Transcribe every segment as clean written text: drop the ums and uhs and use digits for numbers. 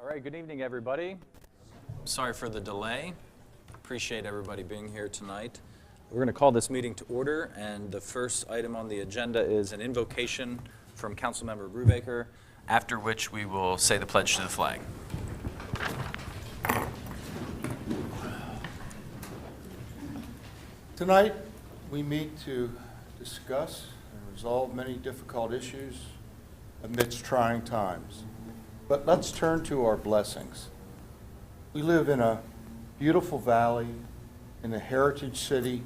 All right, good evening, everybody. Sorry for the delay. Appreciate everybody being here tonight. We're going to call this meeting to order, and the first item on the agenda is an invocation from Councilmember Brubaker, after which we will say the pledge to the flag. Tonight, we meet to discuss and resolve many difficult issues amidst trying times. But let's turn to our blessings. We live in a beautiful valley, in a heritage city,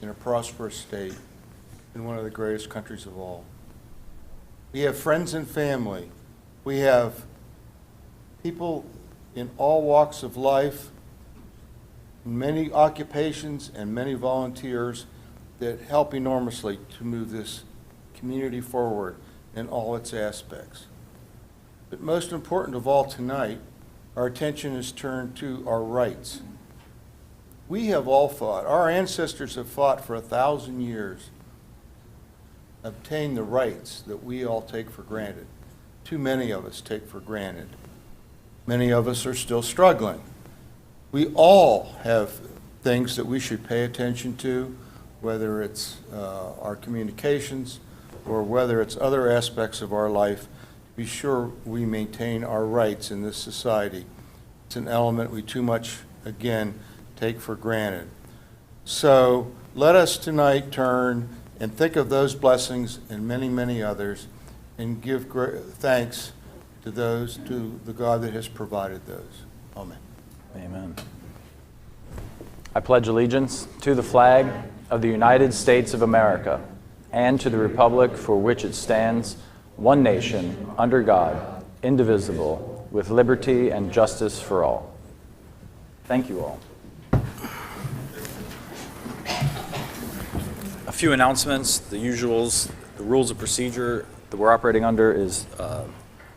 in a prosperous state, in one of the greatest countries of all. We have friends and family. We have people in all walks of life, many occupations and many volunteers that help enormously to move this community forward in all its aspects. But most important of all tonight, our attention is turned to our rights. We have all fought, our ancestors have fought for 1,000 years, obtain the rights that we all take for granted. Too many of us take for granted. Many of us are still struggling. We all have things that we should pay attention to, whether it's our communications or whether it's other aspects of our life. Be sure we maintain our rights in this society. It's an element we too much, again, take for granted. So let us tonight turn and think of those blessings and many, many others and give thanks to the God that has provided those. Amen. Amen. I pledge allegiance to the flag of the United States of America and to the republic for which it stands, one nation, under God, indivisible, with liberty and justice for all. Thank you all. A few announcements, the usuals. The rules of procedure that we're operating under is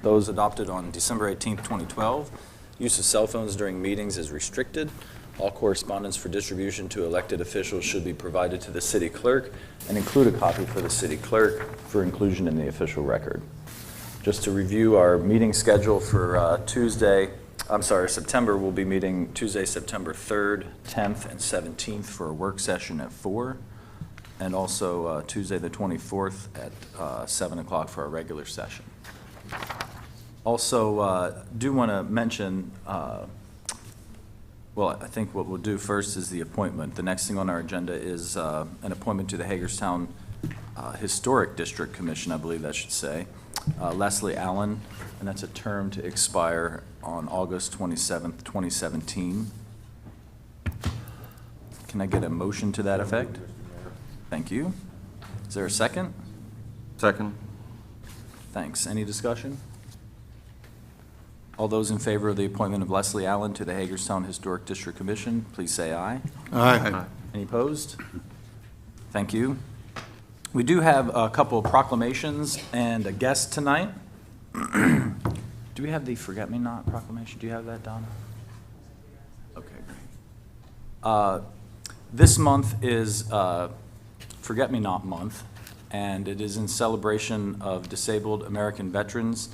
those adopted on December 18th, 2012. Use of cell phones during meetings is restricted. All correspondence for distribution to elected officials should be provided to the city clerk and include a copy for the city clerk for inclusion in the official record. Just to review our meeting schedule for September, we'll be meeting Tuesday, September 3rd, 10th, and 17th for a work session at 4, and also Tuesday the 24th at 7 o'clock for our regular session. Also, do want to mention, well, I think what we'll do first is the appointment. The next thing on our agenda is an appointment to the Hagerstown Historic District Commission, I believe that should say. Leslie Allen, and that's a term to expire on August 27th, 2017. Can I get a motion to that effect? Thank you. Is there a second? Second. Thanks. Any discussion? All those in favor of the appointment of Leslie Allen to the Hagerstown Historic District Commission, please say aye. Aye. Any opposed? Thank you. We do have a couple of proclamations and a guest tonight. Do we have the Forget-Me-Not proclamation? Do you have that, Donna? Okay, great. This month is Forget-Me-Not Month, and it is in celebration of disabled American veterans.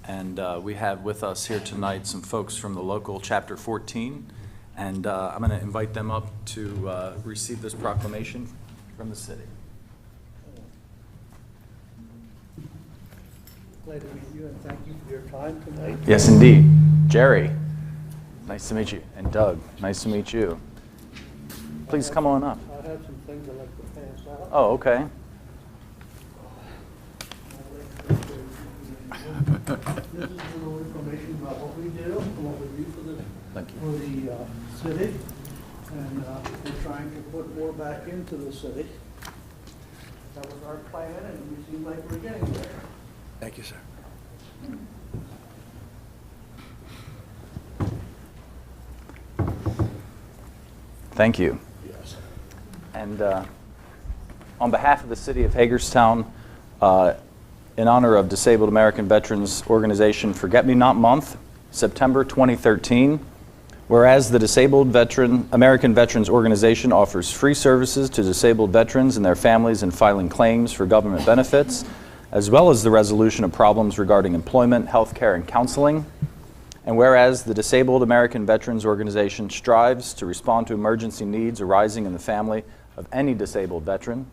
And we have with us here tonight some folks from the local Chapter 14, and I'm going to invite them up to receive this proclamation from the city. Glad to meet you, and thank you for your time tonight. Yes, indeed. Jerry, nice to meet you. And Doug, nice to meet you. Please come on up. I have some things I'd like to pass out. Oh, okay. This is a little information about what we do and what we do for the city, and we're trying to put more back into the city. That was our plan, and we seem like we're getting there. Thank you, sir. Thank you. Yes. And on behalf of the city of Hagerstown, in honor of Disabled American Veterans Organization Forget-Me-Not Month, September 2013, whereas the Disabled American Veterans Organization offers free services to disabled veterans and their families in filing claims for government benefits, as well as the resolution of problems regarding employment, health care, and counseling. And whereas the Disabled American Veterans Organization strives to respond to emergency needs arising in the family of any disabled veteran,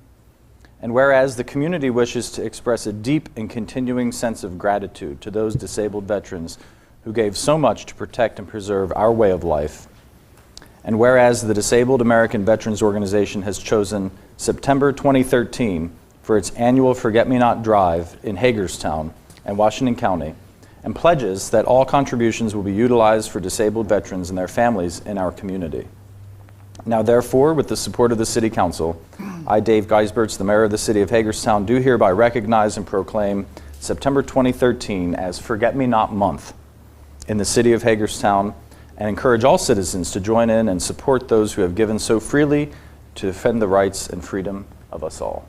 and whereas the community wishes to express a deep and continuing sense of gratitude to those disabled veterans who gave so much to protect and preserve our way of life, and whereas the Disabled American Veterans Organization has chosen September 2013 for its annual Forget-Me-Not Drive in Hagerstown and Washington County, and pledges that all contributions will be utilized for disabled veterans and their families in our community. Now therefore, with the support of the City Council, I, Dave Geisberts, the Mayor of the City of Hagerstown, do hereby recognize and proclaim September 2013 as Forget-Me-Not Month in the City of Hagerstown, and encourage all citizens to join in and support those who have given so freely to defend the rights and freedom of us all.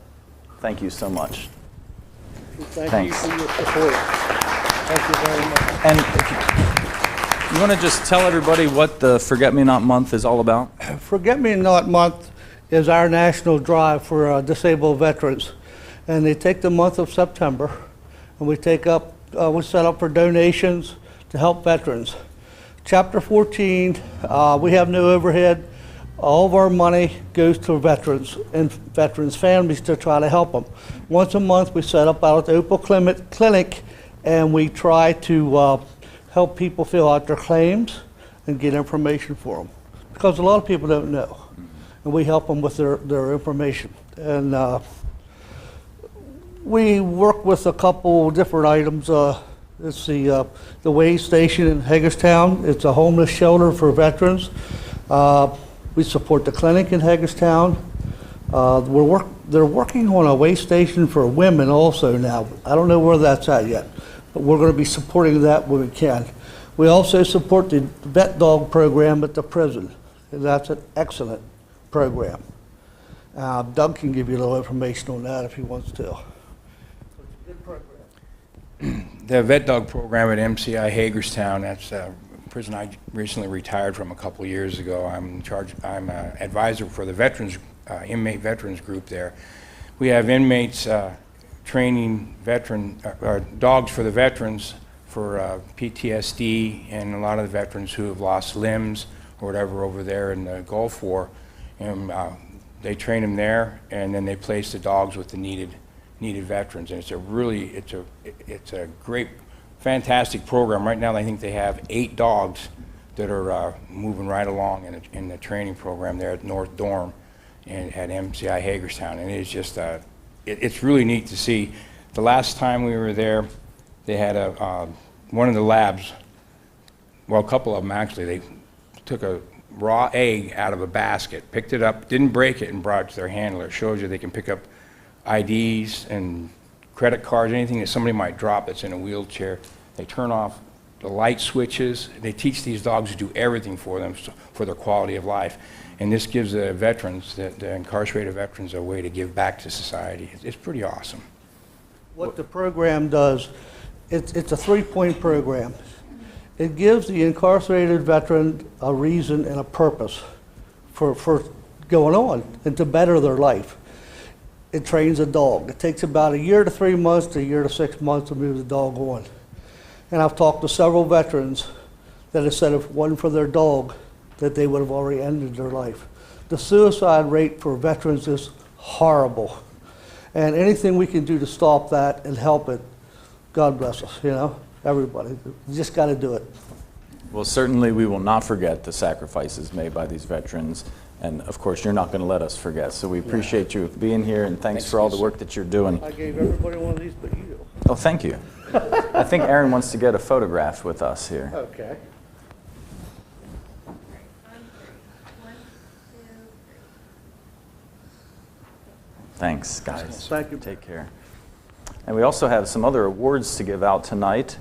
Thank you so much. Thank you for your support. Thank you very much. And you want to just tell everybody what the Forget-Me-Not Month is all about? Forget-Me-Not Month is our national drive for disabled veterans. And they take the month of September, and we set up for donations to help veterans. Chapter 14, we have no overhead. All of our money goes to veterans and veterans' families to try to help them. Once a month, we set up out at the Opal Clinic, and we try to help people fill out their claims and get information for them. Because a lot of people don't know. And we help them with their information. And we work with a couple different items. It's the Way Station in Hagerstown. It's a homeless shelter for veterans. We support the clinic in Hagerstown. They're working on a way station for women also now. I don't know where that's at yet, but we're going to be supporting that when we can. We also support the vet dog program at the prison. And that's an excellent program. Doug can give you a little information on that if he wants to. It's a good program. The vet dog program at MCI Hagerstown, that's a prison I recently retired from a couple years ago. I'm an advisor for the veterans, inmate veterans group there. We have inmates training dogs for the veterans for PTSD, and a lot of the veterans who have lost limbs or whatever over there in the Gulf War. And they train them there, and then they place the dogs with the needed veterans. And it's a great, fantastic program. Right now I think they have 8 dogs that are moving right along in the training program there at North Dorm and at MCI Hagerstown. And it's just it's really neat to see. The last time we were there, they had one of the labs, well, a couple of them actually, they took a raw egg out of a basket, picked it up, didn't break it, and brought it to their handler. It shows you they can pick up IDs and credit cards, anything that somebody might drop that's in a wheelchair. They turn off the light switches. They teach these dogs to do everything for them, for their quality of life. And this gives the veterans, the incarcerated veterans, a way to give back to society. It's pretty awesome. What the program does, it's a 3-point program. It gives the incarcerated veteran a reason and a purpose for going on and to better their life. It trains a dog. It takes about a year to 3 months to a year to 6 months to move the dog on. And I've talked to several veterans that have said if it wasn't for their dog, that they would have already ended their life. The suicide rate for veterans is horrible. And anything we can do to stop that and help it, God bless us, everybody. You just got to do it. Well, certainly we will not forget the sacrifices made by these veterans. And of course, you're not going to let us forget. So we appreciate you being here, and thanks for all the work that you're doing. I gave everybody one of these, but you. Oh, thank you. I think Aaron wants to get a photograph with us here. Okay. Thanks, guys. Thank you. Take care. And we also have some other awards to give out tonight.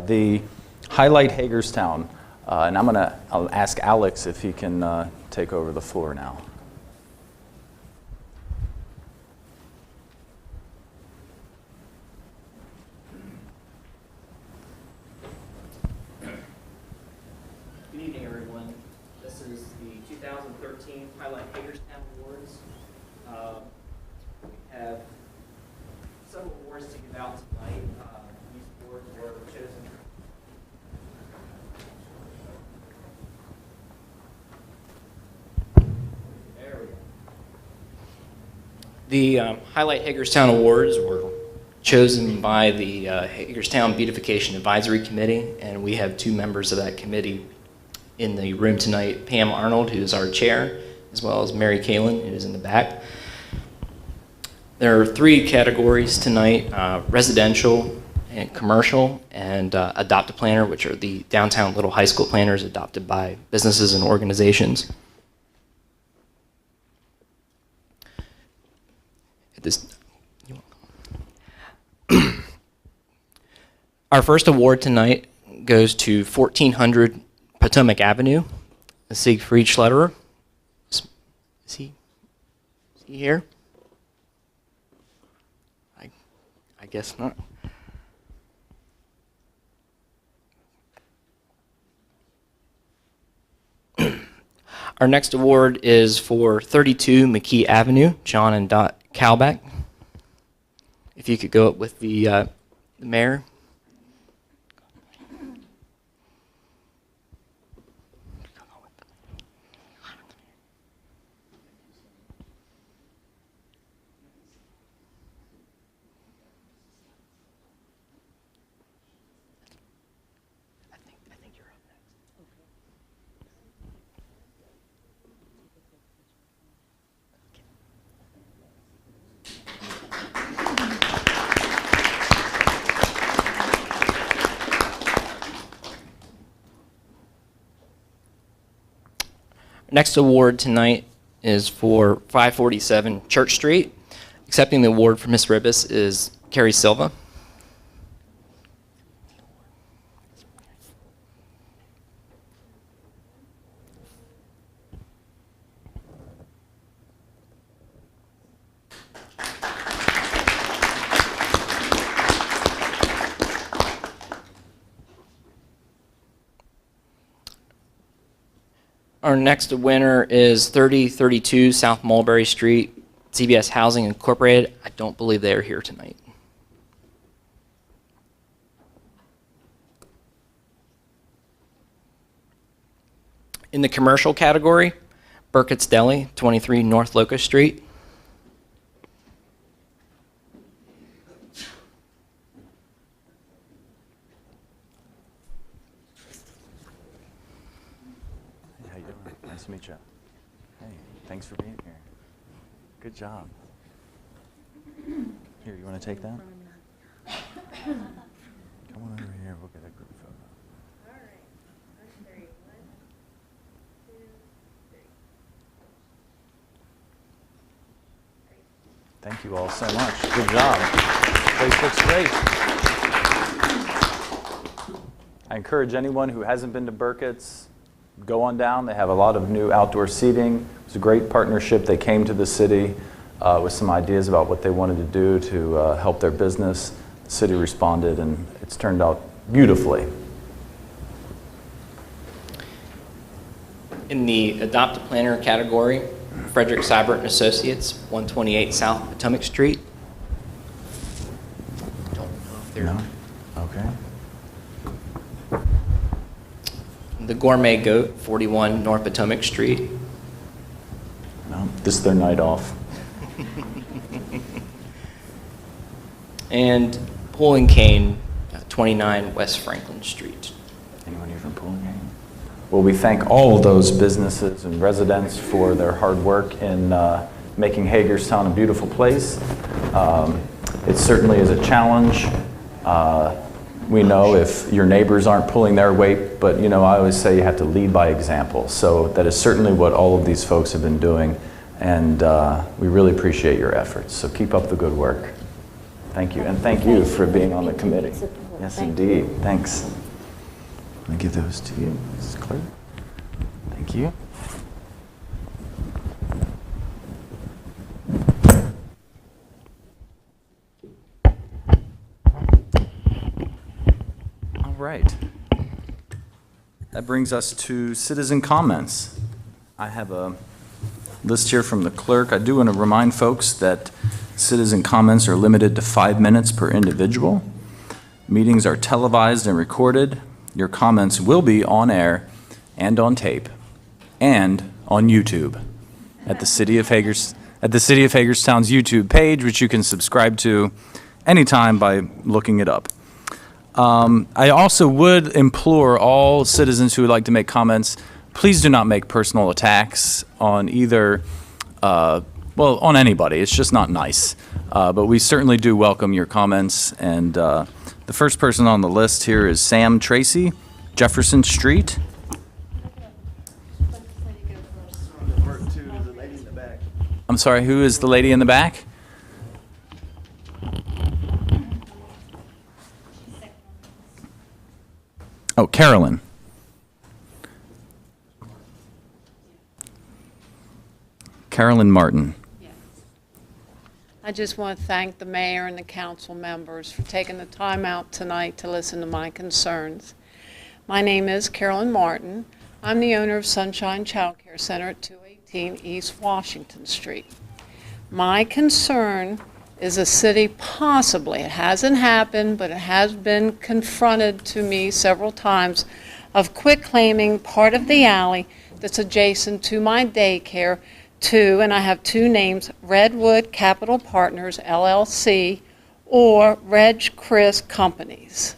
The Highlight Hagerstown. And I'll ask Alex if he can take over the floor now. Good evening, everyone. This is the 2013 Highlight Hagerstown Awards. We have several awards to give out tonight. These awards were chosen The Highlight Hagerstown Awards were chosen by the Hagerstown Beautification Advisory Committee, and we have 2 members of that committee in the room tonight, Pam Arnold, who's our chair, as well as Mary Kalin, who's in the back. There are 3 categories tonight, residential and commercial, and Adopt-A-Planner, which are the downtown little high school planners adopted by businesses and organizations. Our first award tonight goes to 1400 Potomac Avenue, Siegfried Schlederer. Is he here? I guess not. Our next award is for 32 McKee Avenue, John and Dot Kalbach. If you could go up with the mayor. I think you're up next. Next award tonight is for 547 Church Street. Accepting the award for Ms. Ribis is Carrie Silva. Our next winner is 3032 South Mulberry Street, CBS Housing Incorporated. I don't believe they are here tonight. In the commercial category, Burkett's Deli, 23 North Locust Street. How you doing? Nice to meet you. Hey, thanks for being here. Good job. Here, you want to take that? Come on over here. We'll get a group photo. All right. On 3. 1, 2, 3. Thank you all so much. Good job. Place looks great. I encourage anyone who hasn't been to Burkett's, go on down. They have a lot of new outdoor seating. It was a great partnership. They came to the city with some ideas about what they wanted to do to help their business. The city responded, and it's turned out beautifully. In the Adopt-A-Planner category, Frederick Seibert and Associates, 128 South Potomac Street. Don't know if they're... No? Okay. The Gourmet Goat, 41 North Potomac Street. No, this is their night off. And Pool and Cane, 29 West Franklin Street. Anyone here from Pool and Cane? Well, we thank all of those businesses and residents for their hard work in making Hagerstown a beautiful place. It certainly is a challenge. We know if your neighbors aren't pulling their weight, but you know, I always say you have to lead by example. So that is certainly what all of these folks have been doing, and we really appreciate your efforts. So keep up the good work. Thank you, and thank you for being on the committee. Yes, indeed. Thanks. Let me give those to you, Mrs. Clerk. Thank you. All right. That brings us to citizen comments. I have a list here from the clerk. I do want to remind folks that citizen comments are limited to 5 minutes per individual. Meetings are televised and recorded. Your comments will be on air and on tape and on YouTube at the City of at the City of Hagerstown's YouTube page, which you can subscribe to anytime by looking it up. I also would implore all citizens who would like to make comments, please do not make personal attacks on either, well, on anybody. It's just not nice. But we certainly do welcome your comments. And the first person on the list here is Sam Tracy, Jefferson Street. I'm sorry, who is the lady in the back? Oh, Carolyn. Carolyn Martin. I just want to thank the mayor and the council members for taking the time out tonight to listen to my concerns. My name is Carolyn Martin. I'm the owner of Sunshine Child Care Center at 218 East Washington Street. My concern is a city possibly, it hasn't happened, but it has been confronted to me several times, of quitclaiming part of the alley that's adjacent to my daycare to, and I have two names, Redwood Capital Partners, LLC, or Reg Chris Companies.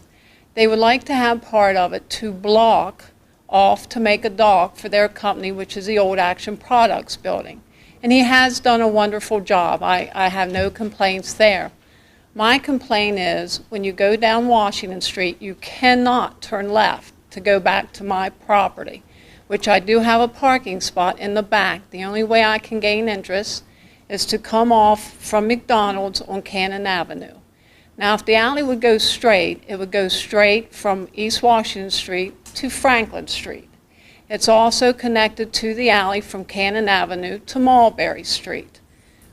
They would like to have part of it to block off to make a dock for their company, which is the Old Action Products building. And he has done a wonderful job. I have no complaints there. My complaint is when you go down Washington Street, you cannot turn left to go back to my property, which I do have a parking spot in the back. The only way I can gain interest is to come off from McDonald's on Cannon Avenue. Now, if the alley would go straight, it would go straight from East Washington Street to Franklin Street. It's also connected to the alley from Cannon Avenue to Mulberry Street.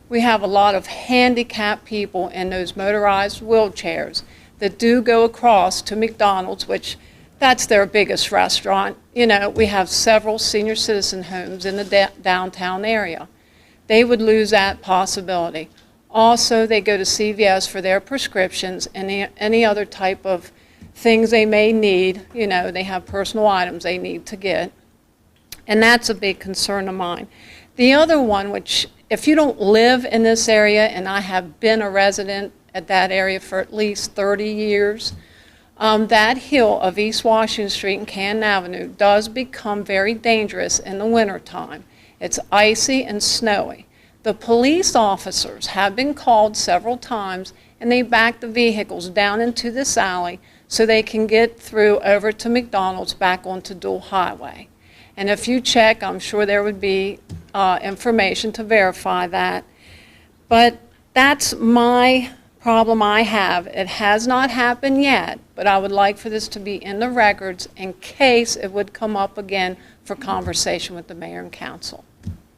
We have a lot of handicapped people in those motorized wheelchairs that do go across to McDonald's, which that's their biggest restaurant. You know, we have several senior citizen homes in the downtown area. They would lose that possibility. Also, they go to CVS for their prescriptions and any other type of things they may need. You know, they have personal items they need to get. And that's a big concern of mine. The other one, which if you don't live in this area, and I have been a resident at that area for at least 30 years, that hill of East Washington Street and Cannon Avenue does become very dangerous in the wintertime. It's icy and snowy. The police officers have been called several times, and they back the vehicles down into this alley so they can get through over to McDonald's back onto Dual Highway. And if you check, I'm sure there would be information to verify that. But that's my problem I have. It has not happened yet, but I would like for this to be in the records in case it would come up again for conversation with the mayor and council.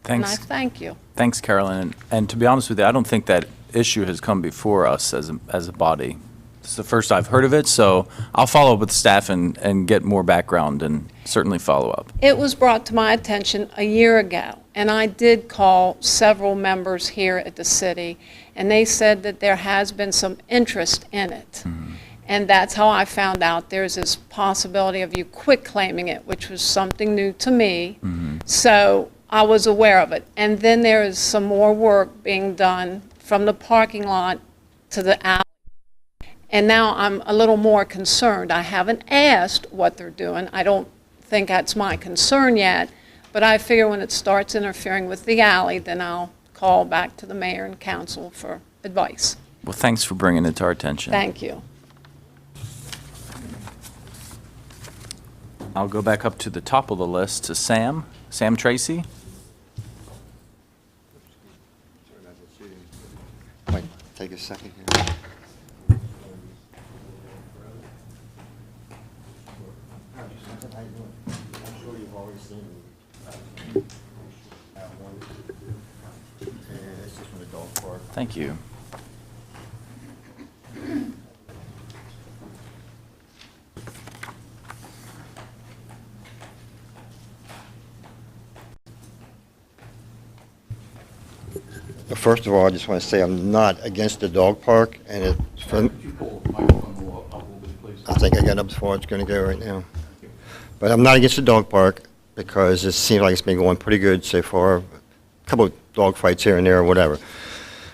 Thanks. And I thank you. Thanks, Carolyn. And to be honest with you, I don't think that issue has come before us as a body. It's the first I've heard of it, so I'll follow up with staff and get more background and certainly follow up. It was brought to my attention a year ago, and I did call several members here at the city, and they said that there has been some interest in it. Mm-hmm. And that's how I found out there's this possibility of you quitclaiming it, which was something new to me. Mm-hmm. So I was aware of it. And then there is some more work being done from the parking lot to the alley. And now I'm a little more concerned. I haven't asked what they're doing. I don't think that's my concern yet, but I figure when it starts interfering with the alley, then I'll call back to the mayor and council for advice. Well, thanks for bringing it to our attention. Thank you. I'll go back up to the top of the list to Sam Tracy. Might take a second here. Thank you. First of all, I just want to say I'm not against the dog park, and it's fun. I think I got up as far as it's going to go right now. But I'm not against the dog park because it seems like it's been going pretty good so far. A couple of dog fights here and there or whatever.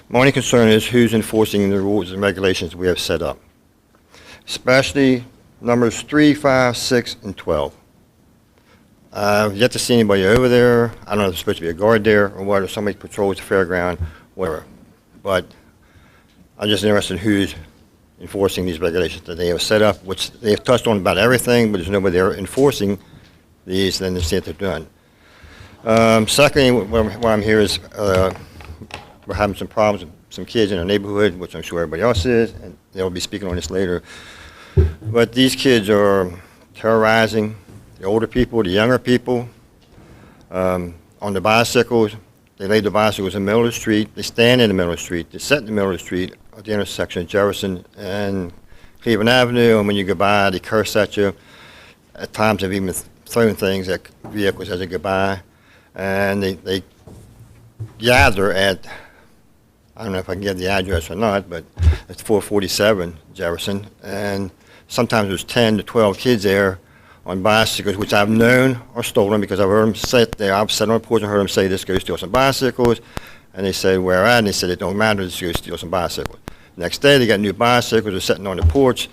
My only concern is who's enforcing the rules and regulations we have set up, especially numbers 3, 5, 6, and 12. I've yet to see anybody over there. I don't know if there's supposed to be a guard there or what, or somebody patrols the fairground, whatever. But I'm just interested in who's enforcing these regulations that they have set up, which they have touched on about everything, but there's nobody there enforcing these, then they see what they're doing. Secondly, why I'm here is we're having some problems with some kids in our neighborhood, which I'm sure everybody else is, and they'll be speaking on this later. But these kids are terrorizing the older people, the younger people, on the bicycles. They lay the bicycles in the middle of the street. They stand in the middle of the street. They sit in the middle of the street at the intersection of Jefferson and Cleveland Avenue, and when you go by, they curse at you. At times, they've even thrown things at vehicles as they go by. And they gather at, I don't know if I can get the address or not, but it's 447 Jefferson, and sometimes there's 10 to 12 kids there on bicycles, which I've known are stolen because I've heard them sit there. I've sat on the porch and heard them say, "This go steal some bicycles," and they say, "Where at?" And they said, "It don't matter, just go steal some bicycles." Next day, they got new bicycles. They're sitting on the porch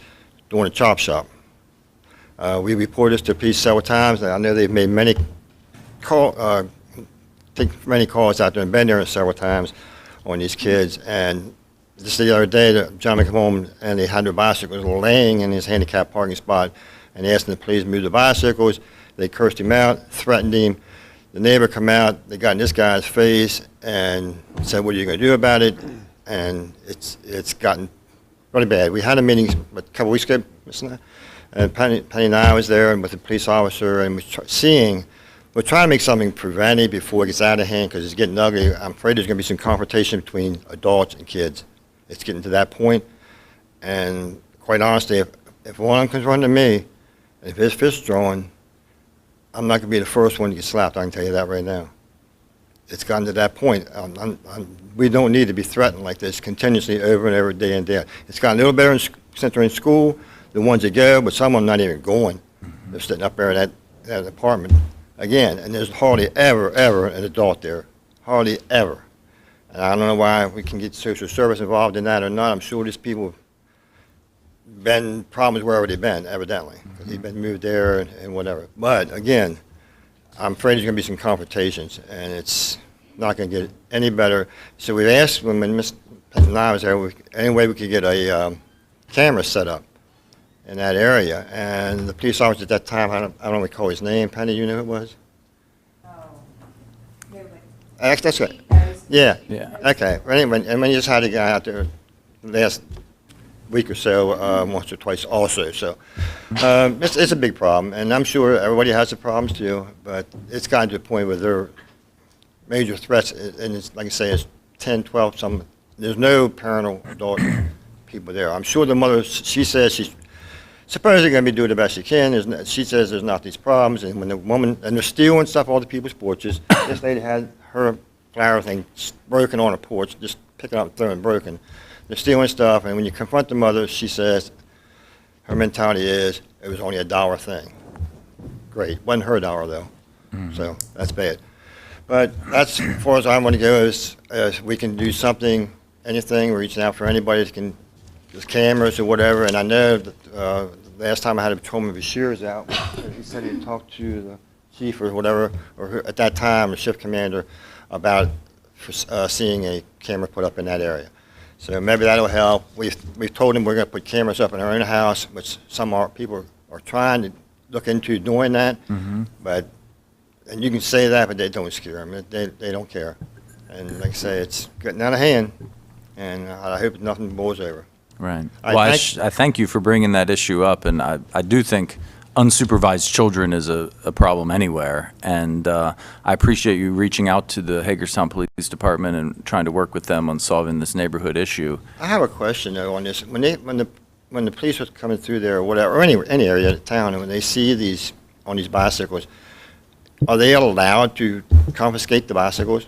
doing a chop shop. We reported this to the police several times, and I know they've made many many calls out there and been there several times on these kids. And just the other day, the gentleman came home and they had their bicycles laying in his handicapped parking spot, and they asked him to please move the bicycles. They cursed him out, threatened him. The neighbor come out, they got in this guy's face and said, "What are you going to do about it?" And it's gotten really bad. We had a meeting a couple weeks ago, and Penny and I was there and with the police officer, and we're trying to make something prevent it before it gets out of hand because it's getting ugly. I'm afraid there's going to be some confrontation between adults and kids. It's getting to that point, and quite honestly, if one of them comes running to me, if his fist's drawn, I'm not going to be the first one to get slapped. I can tell you that right now. It's gotten to that point. We don't need to be threatened like this continuously over and over, day in, day out. It's gotten a little better since they're in school, the ones that go, but some of them not even going. They're sitting up there in that apartment. Again, and there's hardly ever an adult there. Hardly ever. And I don't know why we can get social service involved in that or not. I'm sure these people have been problems wherever they've been, evidently. Because they've been moved there and whatever. But again, I'm afraid there's going to be some confrontations, and it's not going to get any better. So we've asked when Ms. and I was there, any way we could get a camera set up in that area. And the police officer at that time, I don't recall his name. Penny, you know who it was? Oh, nobody. That's right. Those- Yeah. Yeah. Okay. Well, anyway, and we just had a guy out there last week or so, once or twice also. So it's a big problem, and I'm sure everybody has the problems too. But it's gotten to a point where there are major threats, and it's like I say, it's 10, 12. There's no parental adult people there. I'm sure the mother. She says she's supposedly going to be doing the best she can. She says there's not these problems, and when the woman and they're stealing stuff, all the people's porches. This lady had her flower thing broken on a porch, just picking up and throwing broken. They're stealing stuff, and when you confront the mother, she says her mentality is it was only a $1 thing. Great, wasn't her $1 though, so that's bad. But that's as far as I want to go is we can do something, anything. We're reaching out for anybody that can. There's cameras or whatever, and I know that last time I had a patrolman with his shears out, he said he talked to the chief or whatever, or at that time, the shift commander, about seeing a camera put up in that area. So maybe that'll help. We've told him we're going to put cameras up in our own house, which people are trying to look into doing that. But and you can say that, but they don't scare them. They don't care. And like I say, it's getting out of hand, and I hope nothing blows over. Right. I Well, thank- I thank you for bringing that issue up, and I do think unsupervised children is a problem anywhere, and I appreciate you reaching out to the Hagerstown Police Department and trying to work with them on solving this neighborhood issue. I have a question though on this. When the police are coming through there or whatever, or any area of town, and when they see these on these bicycles, are they allowed to confiscate the bicycles?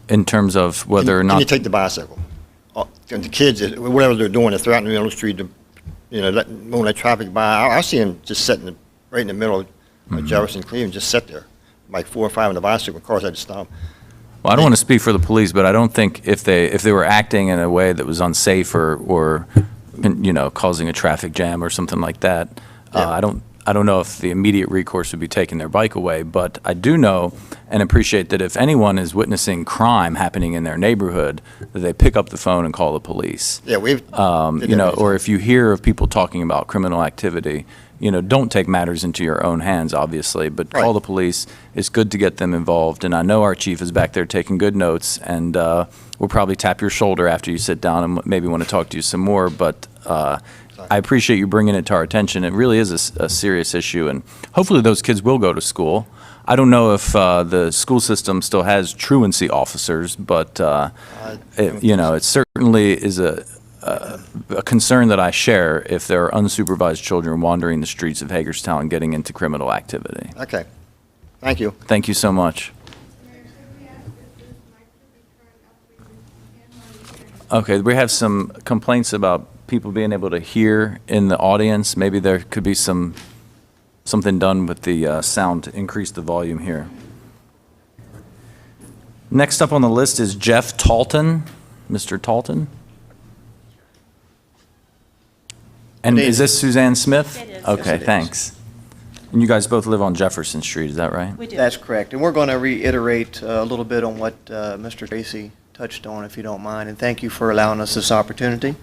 In terms of whether or Can not... you take the bicycle? And the kids, whatever they're doing, if they're out in the middle of the street, moving that traffic by, I see them just sitting right in the middle of Jefferson, Cleveland, just sit there, like 4 or 5 on the bicycle, cars had to stop. Well, I don't want to speak for the police, but I don't think if they were acting in a way that was unsafe or causing a traffic jam or something like that, Yeah. I don't know if the immediate recourse would be taking their bike away, but I do know and appreciate that if anyone is witnessing crime happening in their neighborhood, that they pick up the phone and call the police. Yeah, we've, Or if you hear of people talking about criminal activity, don't take matters into your own hands, obviously, but call Right. the police. It's good to get them involved, and I know our chief is back there taking good notes, and we'll probably tap your shoulder after you sit down and maybe want to talk to you some more, but I appreciate you bringing it to our attention. It really is a serious issue, and hopefully those kids will go to school. I don't know if the school system still has truancy officers, but it certainly is a concern that I share if there are unsupervised children wandering the streets of Hagerstown and getting into criminal activity. okay. Thank you. Thank you so much. Okay, we have some complaints about people being able to hear in the audience. Maybe there could be something done with the sound to increase the volume here. Next up on the list is Jeff Talton. Mr. Talton? And is this Suzanne Smith? It is. Okay, Yes, it is. thanks. And you guys both live on Jefferson Street, is that right? We do. That's correct. And we're going to reiterate a little bit on what Mr. Tracy touched on, if you don't mind, and thank you for allowing us this opportunity.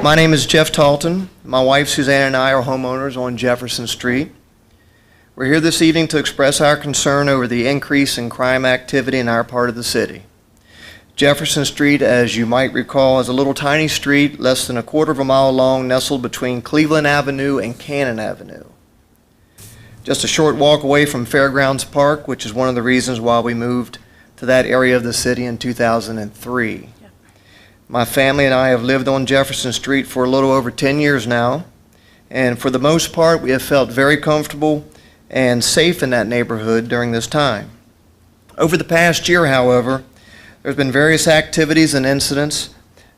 My name is Jeff Talton. My wife Suzanne and I are homeowners on Jefferson Street. We're here this evening to express our concern over the increase in crime activity in our part of the city. Jefferson Street, as you might recall, is a little tiny street less than a quarter of a mile long, nestled between Cleveland Avenue and Cannon Avenue. Just a short walk away from Fairgrounds Park, which is one of the reasons why we moved to that area of the city in 2003. My family and I have lived on Jefferson Street for a little over 10 years now, and for the most part, we have felt very comfortable and safe in that neighborhood during this time. Over the past year, however, there's been various activities and incidents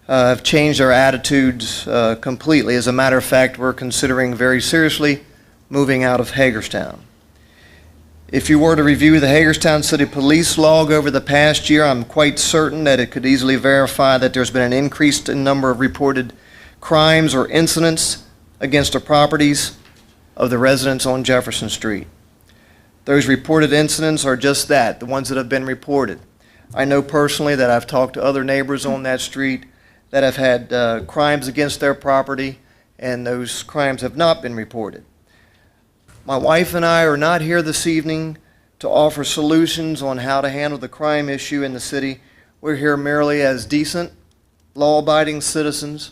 have changed our attitudes completely. As a matter of fact, we're considering very seriously moving out of Hagerstown. If you were to review the Hagerstown City Police log over the past year, I'm quite certain that it could easily verify that there's been an increased number of reported crimes or incidents against the properties of the residents on Jefferson Street. Those reported incidents are just that, the ones that have been reported. I know personally that I've talked to other neighbors on that street that have had crimes against their property, and those crimes have not been reported. My wife and I are not here this evening to offer solutions on how to handle the crime issue in the city. We're here merely as decent, law-abiding citizens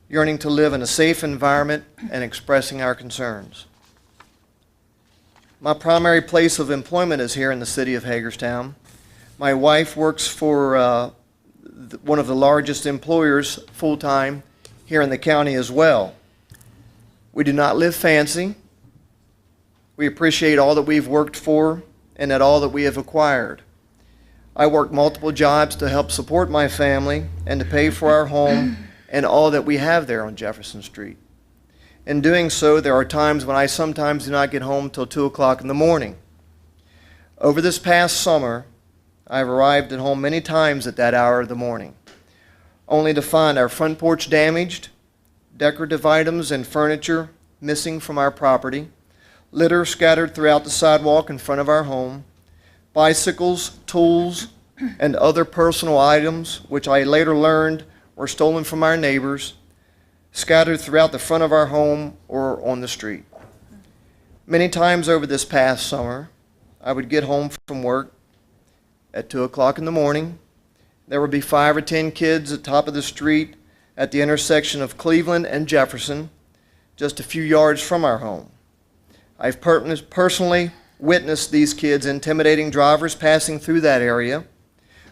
yearning to live in a safe environment and expressing our concerns. My primary place of employment is here in the city of Hagerstown. My wife works for one of the largest employers full-time here in the county as well. We do not live fancy. We appreciate all that we've worked for and at all that we have acquired. I work multiple jobs to help support my family and to pay for our home and all that we have there on Jefferson Street. In doing so, there are times when I sometimes do not get home till 2 o'clock in the morning. Over this past summer, I've arrived at home many times at that hour of the morning, only to find our front porch damaged, decorative items and furniture missing from our property, litter scattered throughout the sidewalk in front of our home, bicycles, tools, and other personal items, which I later learned were stolen from our neighbors, scattered throughout the front of our home or on the street. Many times over this past summer, I would get home from work at 2 o'clock in the morning. There would be 5 or 10 kids at the top of the street at the intersection of Cleveland and Jefferson, just a few yards from our home. I've personally witnessed these kids intimidating drivers passing through that area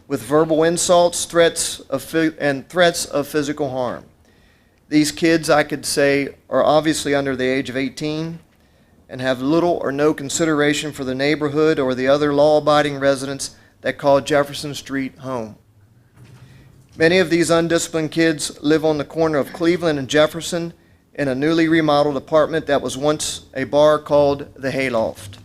with verbal insults, threats of physical harm. These kids, I could say, are obviously under the age of 18 and have little or no consideration for the neighborhood or the other law-abiding residents that call Jefferson Street home. Many of these undisciplined kids live on the corner of Cleveland and Jefferson in a newly remodeled apartment that was once a bar called the Hayloft.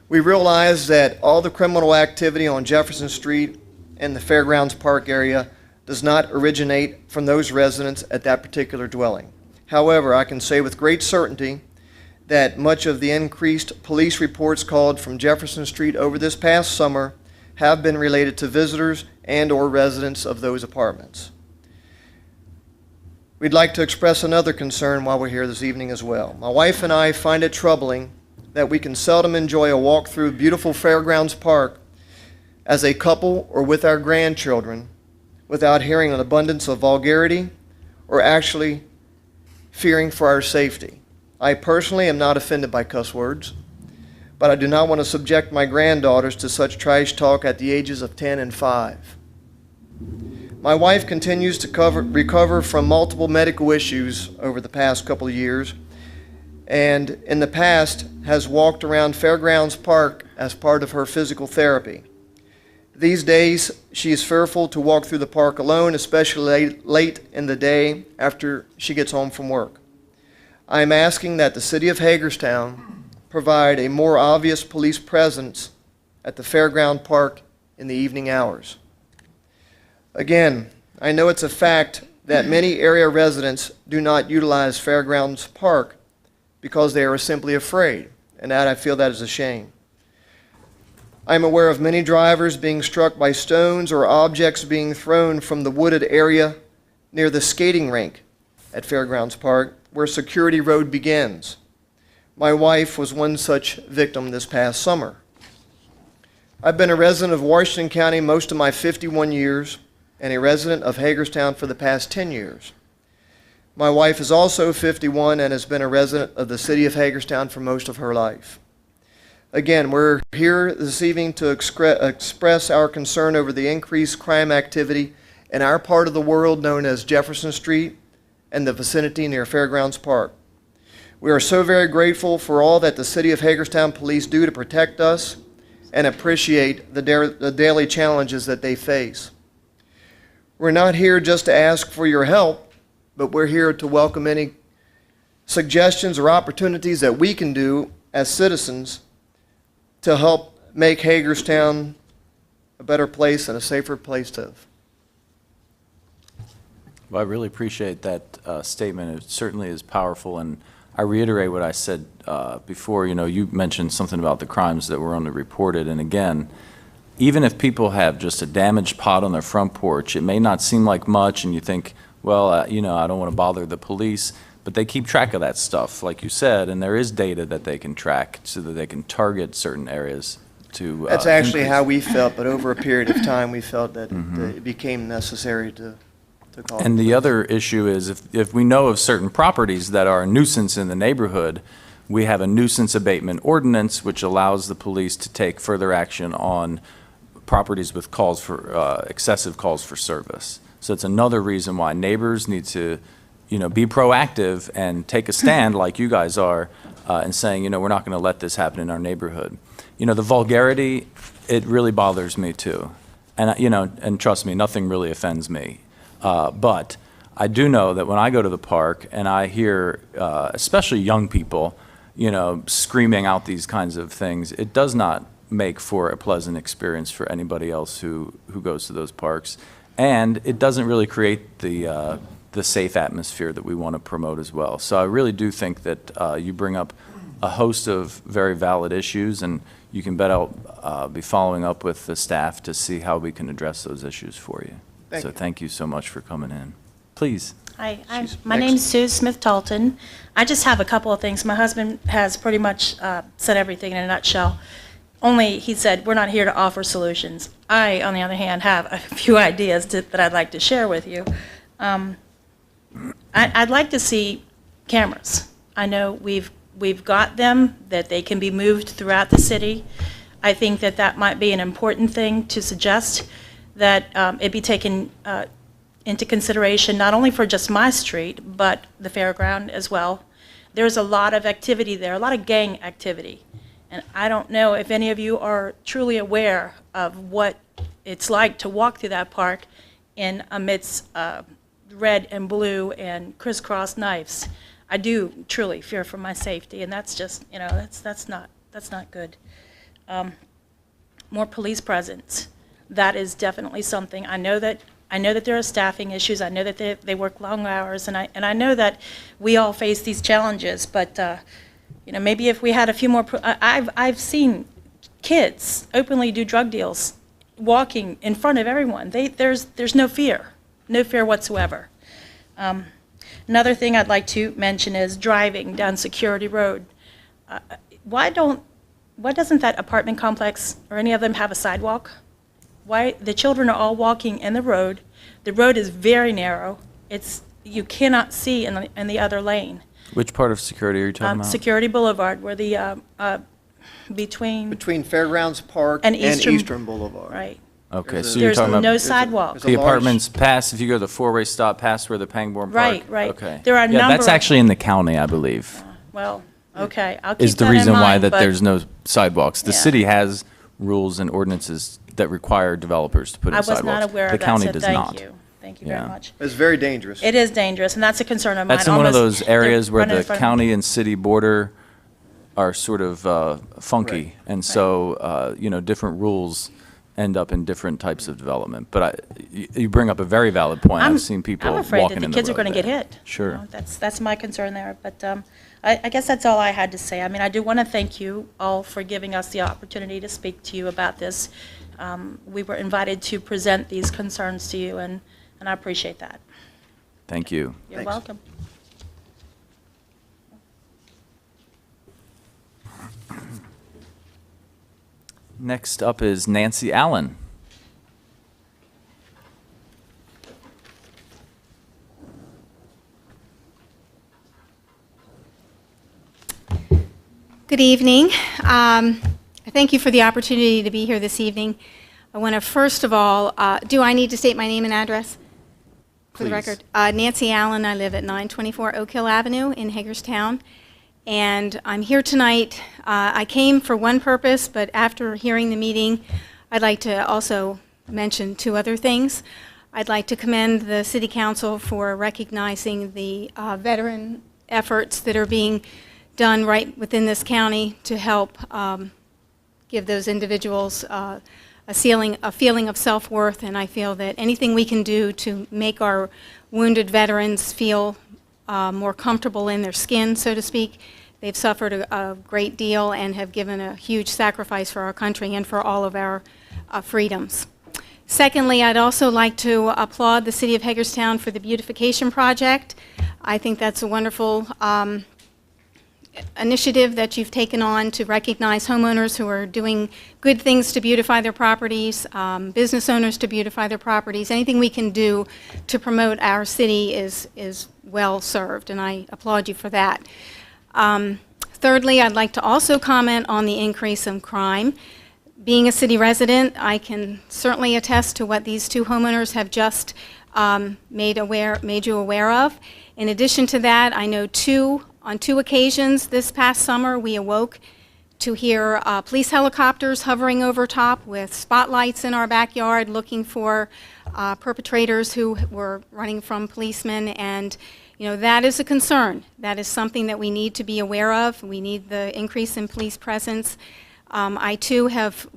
We realize that all the criminal activity on Jefferson Street and the Fairgrounds Park area does not originate from those residents at that particular dwelling. However, I can say with great certainty that much of the increased police reports called from Jefferson Street over this past summer have been related to visitors and/or residents of those apartments. We'd like to express another concern while we're here this evening as well. My wife and I find it troubling that we can seldom enjoy a walk through beautiful Fairgrounds Park as a couple or with our grandchildren without hearing an abundance of vulgarity or actually fearing for our safety. I personally am not offended by cuss words, but I do not want to subject my granddaughters to such trash talk at the ages of 10 and 5. My wife continues to recover from multiple medical issues over the past couple of years, and in the past has walked around Fairgrounds Park as part of her physical therapy. These days, she is fearful to walk through the park alone, especially late in the day after she gets home from work. I am asking that the City of Hagerstown provide a more obvious police presence at the Fairground Park in the evening hours. Again, I know it's a fact that many area residents do not utilize Fairgrounds Park because they are simply afraid, and I feel that is a shame. I am aware of many drivers being struck by stones or objects being thrown from the wooded area near the skating rink at Fairgrounds Park, where Security Road begins. My wife was one such victim this past summer. I've been a resident of Washington County most of my 51 years and a resident of Hagerstown for the past 10 years. My wife is also 51 and has been a resident of the City of Hagerstown for most of her life. Again, we're here this evening to express our concern over the increased crime activity in our part of the world known as Jefferson Street and the vicinity near Fairgrounds Park. We are so very grateful for all that the City of Hagerstown Police do to protect us and appreciate the daily challenges that they face. We're not here just to ask for your help, but we're here to welcome any suggestions or opportunities that we can do as citizens to help make Hagerstown a better place and a safer place to live. Well, I really appreciate that statement. It certainly is powerful, and I reiterate what I said before. You know, you mentioned something about the crimes that were underreported, and again, even if people have just a damaged pot on their front porch, it may not seem like much, and you think, well, you know, I don't want to bother the police, but they keep track of that stuff, like you said, and there is data that they can track so that they can target certain areas to That's actually increase. how we felt, but over a period of time, we felt that it became necessary to call. And the other issue is if we know of certain properties that are a nuisance in the neighborhood, we have a nuisance abatement ordinance which allows the police to take further action on properties with calls for excessive calls for service. So it's another reason why neighbors need to, you know, be proactive and take a stand like you guys are and saying, you know, we're not going to let this happen in our neighborhood. You know, the vulgarity, it really bothers me too. And, you know, and trust me, nothing really offends me. But I do know that when I go to the park and I hear, especially young people, you know, screaming out these kinds of things, it does not make for a pleasant experience for anybody else who goes to those parks. And it doesn't really create the safe atmosphere that we want to promote as well. So I really do think that you bring up a host of very valid issues, and you can bet I'll be following up with the staff to see how we can address those issues for you. Thank you so much for coming in. Please. Hi, my name's Sue Smith-Talton. I just have a couple of things. My husband has pretty much said everything in a nutshell. Only, he said, we're not here to offer solutions. I, on the other hand, have a few ideas that I'd like to share with you. I'd like to see cameras. I know we've got them, that they can be moved throughout the city. I think that might be an important thing to suggest, that it be taken into consideration not only for just my street, but the fairground as well. There's a lot of activity there, a lot of gang activity. And I don't know if any of you are truly aware of what it's like to walk through that park in amidst red and blue and crisscross knives. I do truly fear for my safety, and that's just, you know, that's not good. more police presence. That is definitely something. I know that there are staffing issues. I know that they work long hours, and I know that we all face these challenges. But maybe if we had a few more, I've seen kids openly do drug deals, walking in front of everyone. There's no fear whatsoever. Another thing I'd like to mention is driving down Security Road. Why doesn't that apartment complex or any of them have a sidewalk? Why the children are all walking in the road? The road is very narrow. You cannot see in the other lane. Which part of Security are you talking about? Security Boulevard, where the Between Fairgrounds Park And and Eastern- Eastern Boulevard. right. Okay, There's so you're There's talking no about sidewalk. there's a the large- apartments past, if you go to the four-way stop past where the Pangborn Park? Right. Okay. There are a Yeah, number that's of- actually in the county, I believe, Well, okay, I'll keep is the that in reason why mind, that but- there's no sidewalks. The Yeah. city has rules and ordinances that require developers to put I in was sidewalks. not aware of The that, county so does thank not. you. Thank you very Yeah. much. It's very dangerous. It is dangerous, and that's a concern of mine. That's in one of Almost- those areas they're where running in the front of- county and city border are sort of funky, Right. and so different rules end up in different types of development. But you bring up a very valid point. I've seen people I'm afraid walking that in the the kids are road going to get there. hit. Sure. You know, that's my concern there. But I guess that's all I had to say. I mean, I do want to thank you all for giving us the opportunity to speak to you about this. We were invited to present these concerns to you, and I appreciate that. Thank you. You're Thanks. welcome. Next up is Nancy Allen. Good evening. Thank you for the opportunity to be here this evening. I want to first of all, do I need to state my name and address for the Please. record? Nancy Allen. I live at 924 Oak Hill Avenue in Hagerstown, and I'm here tonight. I came for one purpose, but after hearing the meeting, I'd like to also mention two other things. I'd like to commend the City Council for recognizing the veteran efforts that are being done right within this county to help give those individuals a feeling of self-worth, and I feel that anything we can do to make our wounded veterans feel more comfortable in their skin, so to speak. They've suffered a great deal and have given a huge sacrifice for our country and for all of our freedoms. Secondly, I'd also like to applaud the City of Hagerstown for the beautification project. I think that's a wonderful initiative that you've taken on to recognize homeowners who are doing good things to beautify their properties, business owners to beautify their properties. Anything we can do to promote our city is well served, and I applaud you for that. Thirdly, I'd like to also comment on the increase in crime. Being a city resident, I can certainly attest to what these two homeowners have just made you aware of. In addition to that, I know on two occasions this past summer, we awoke to hear police helicopters hovering over top with spotlights in our backyard looking for perpetrators who were running from policemen, and that is a concern. That is something that we need to be aware of. We need the increase in police presence. I too have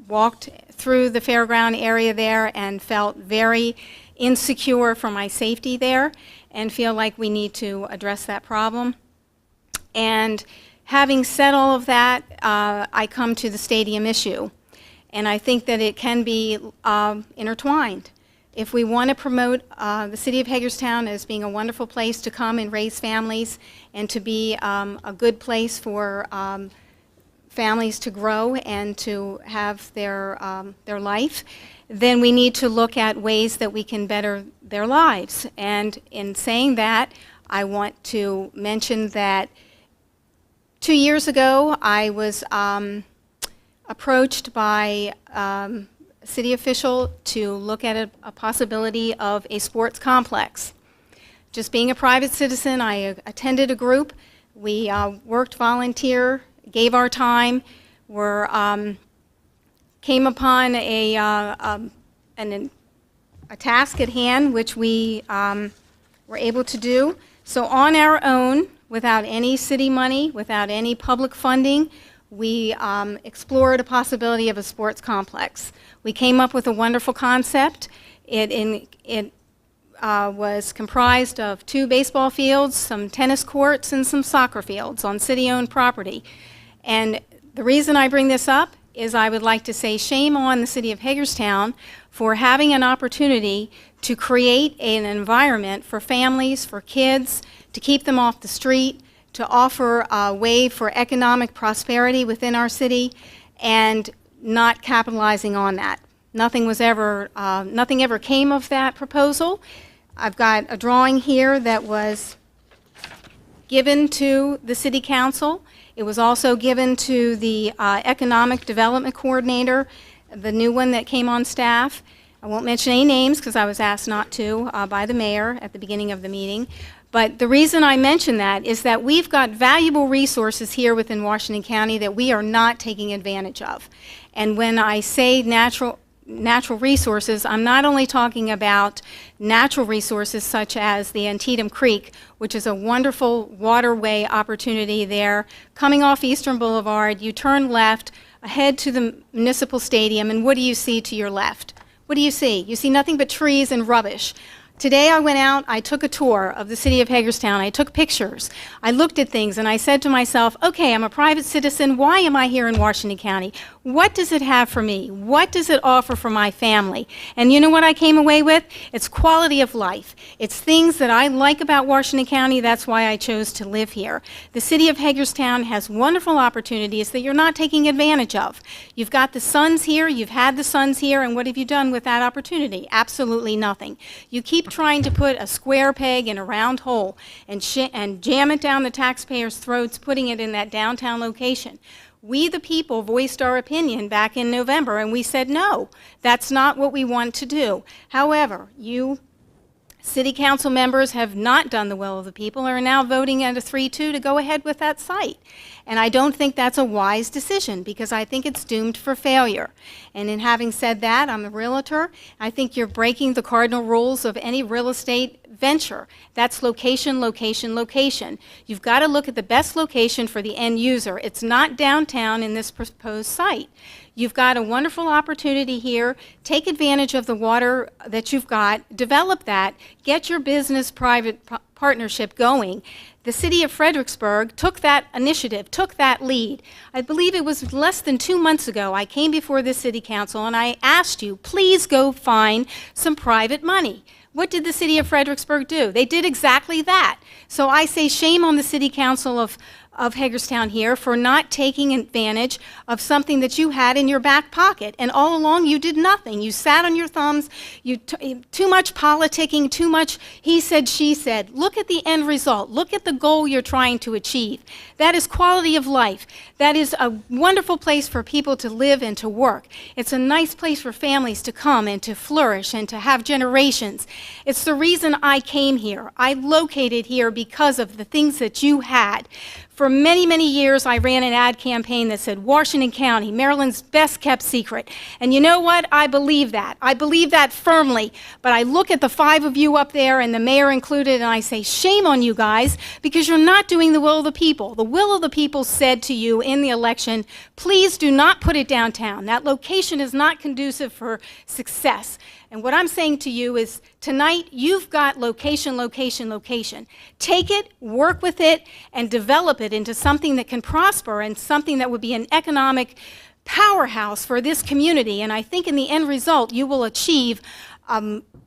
walked through the fairground area there and felt very insecure for my safety there, and feel like we need to address that problem. And having said all of that, I come to the stadium issue, and I think that it can be intertwined. If we want to promote the City of Hagerstown as being a wonderful place to come and raise families and to be a good place for families to grow and to have their life, then we need to look at ways that we can better their lives. And in saying that, I want to mention that 2 years ago, I was approached by a city official to look at a possibility of a sports complex. Just being a private citizen, I attended a group. We worked volunteer, gave our time, came upon a task at hand, which we were able to do. So on our own, without any city money, without any public funding, we explored a possibility of a sports complex. We came up with a wonderful concept. It was comprised of 2 baseball fields, some tennis courts, and some soccer fields on city-owned property. And the reason I bring this up is I would like to say shame on the city of Hagerstown for having an opportunity to create an environment for families, for kids, to keep them off the street, to offer a way for economic prosperity within our city, and not capitalizing on that. Nothing ever came of that proposal. I've got a drawing here that was given to the City Council. It was also given to the Economic Development Coordinator, the new one that came on staff. I won't mention any names because I was asked not to by the mayor at the beginning of the meeting. But the reason I mention that is that we've got valuable resources here within Washington County that we are not taking advantage of. And when I say natural resources, I'm not only talking about natural resources such as the Antietam Creek, which is a wonderful waterway opportunity there. Coming off Eastern Boulevard, you turn left, ahead to the municipal stadium, and what do you see to your left? What do you see? You see nothing but trees and rubbish. Today I went out, I took a tour of the city of Hagerstown, I took pictures, I looked at things, and I said to myself, okay, I'm a private citizen, why am I here in Washington County? What does it have for me? What does it offer for my family? And you know what I came away with? It's quality of life. It's things that I like about Washington County, that's why I chose to live here. The city of Hagerstown has wonderful opportunities that you're not taking advantage of. You've got the sons here, you've had the sons here, and what have you done with that opportunity? Absolutely nothing. You keep trying to put a square peg in a round hole and jam it down the taxpayers' throats, putting it in that downtown location. We, the people, voiced our opinion back in November, and we said, no, that's not what we want to do. However, you city council members have not done the will of the people and are now voting at a 3-2 to go ahead with that site. And I don't think that's a wise decision because I think it's doomed for failure. And in having said that, I'm a realtor. I think you're breaking the cardinal rules of any real estate venture. That's location, location, location. You've got to look at the best location for the end user. It's not downtown in this proposed site. You've got a wonderful opportunity here. Take advantage of the water that you've got, develop that, get your business-private partnership going. The city of Fredericksburg took that initiative, took that lead. I believe it was less than 2 months ago I came before the city council and I asked you, please go find some private money. What did the city of Fredericksburg do? They did exactly that. So I say shame on the city council of Hagerstown here for not taking advantage of something that you had in your back pocket. And all along you did nothing. You sat on your thumbs, too much politicking, too much he said, she said. Look at the end result. Look at the goal you're trying to achieve. That is quality of life. That is a wonderful place for people to live and to work. It's a nice place for families to come and to flourish and to have generations. It's the reason I came here. I located here because of the things that you had. For many, many years, I ran an ad campaign that said, Washington County, Maryland's best kept secret. And you know what? I believe that. I believe that firmly. But I look at the 5 of you up there, and the mayor included, and I say, shame on you guys, because you're not doing the will of the people. The will of the people said to you in the election, please do not put it downtown. That location is not conducive for success. And what I'm saying to you is tonight you've got location, location, location. Take it, work with it, and develop it into something that can prosper and something that would be an economic powerhouse for this community. And I think in the end result you will achieve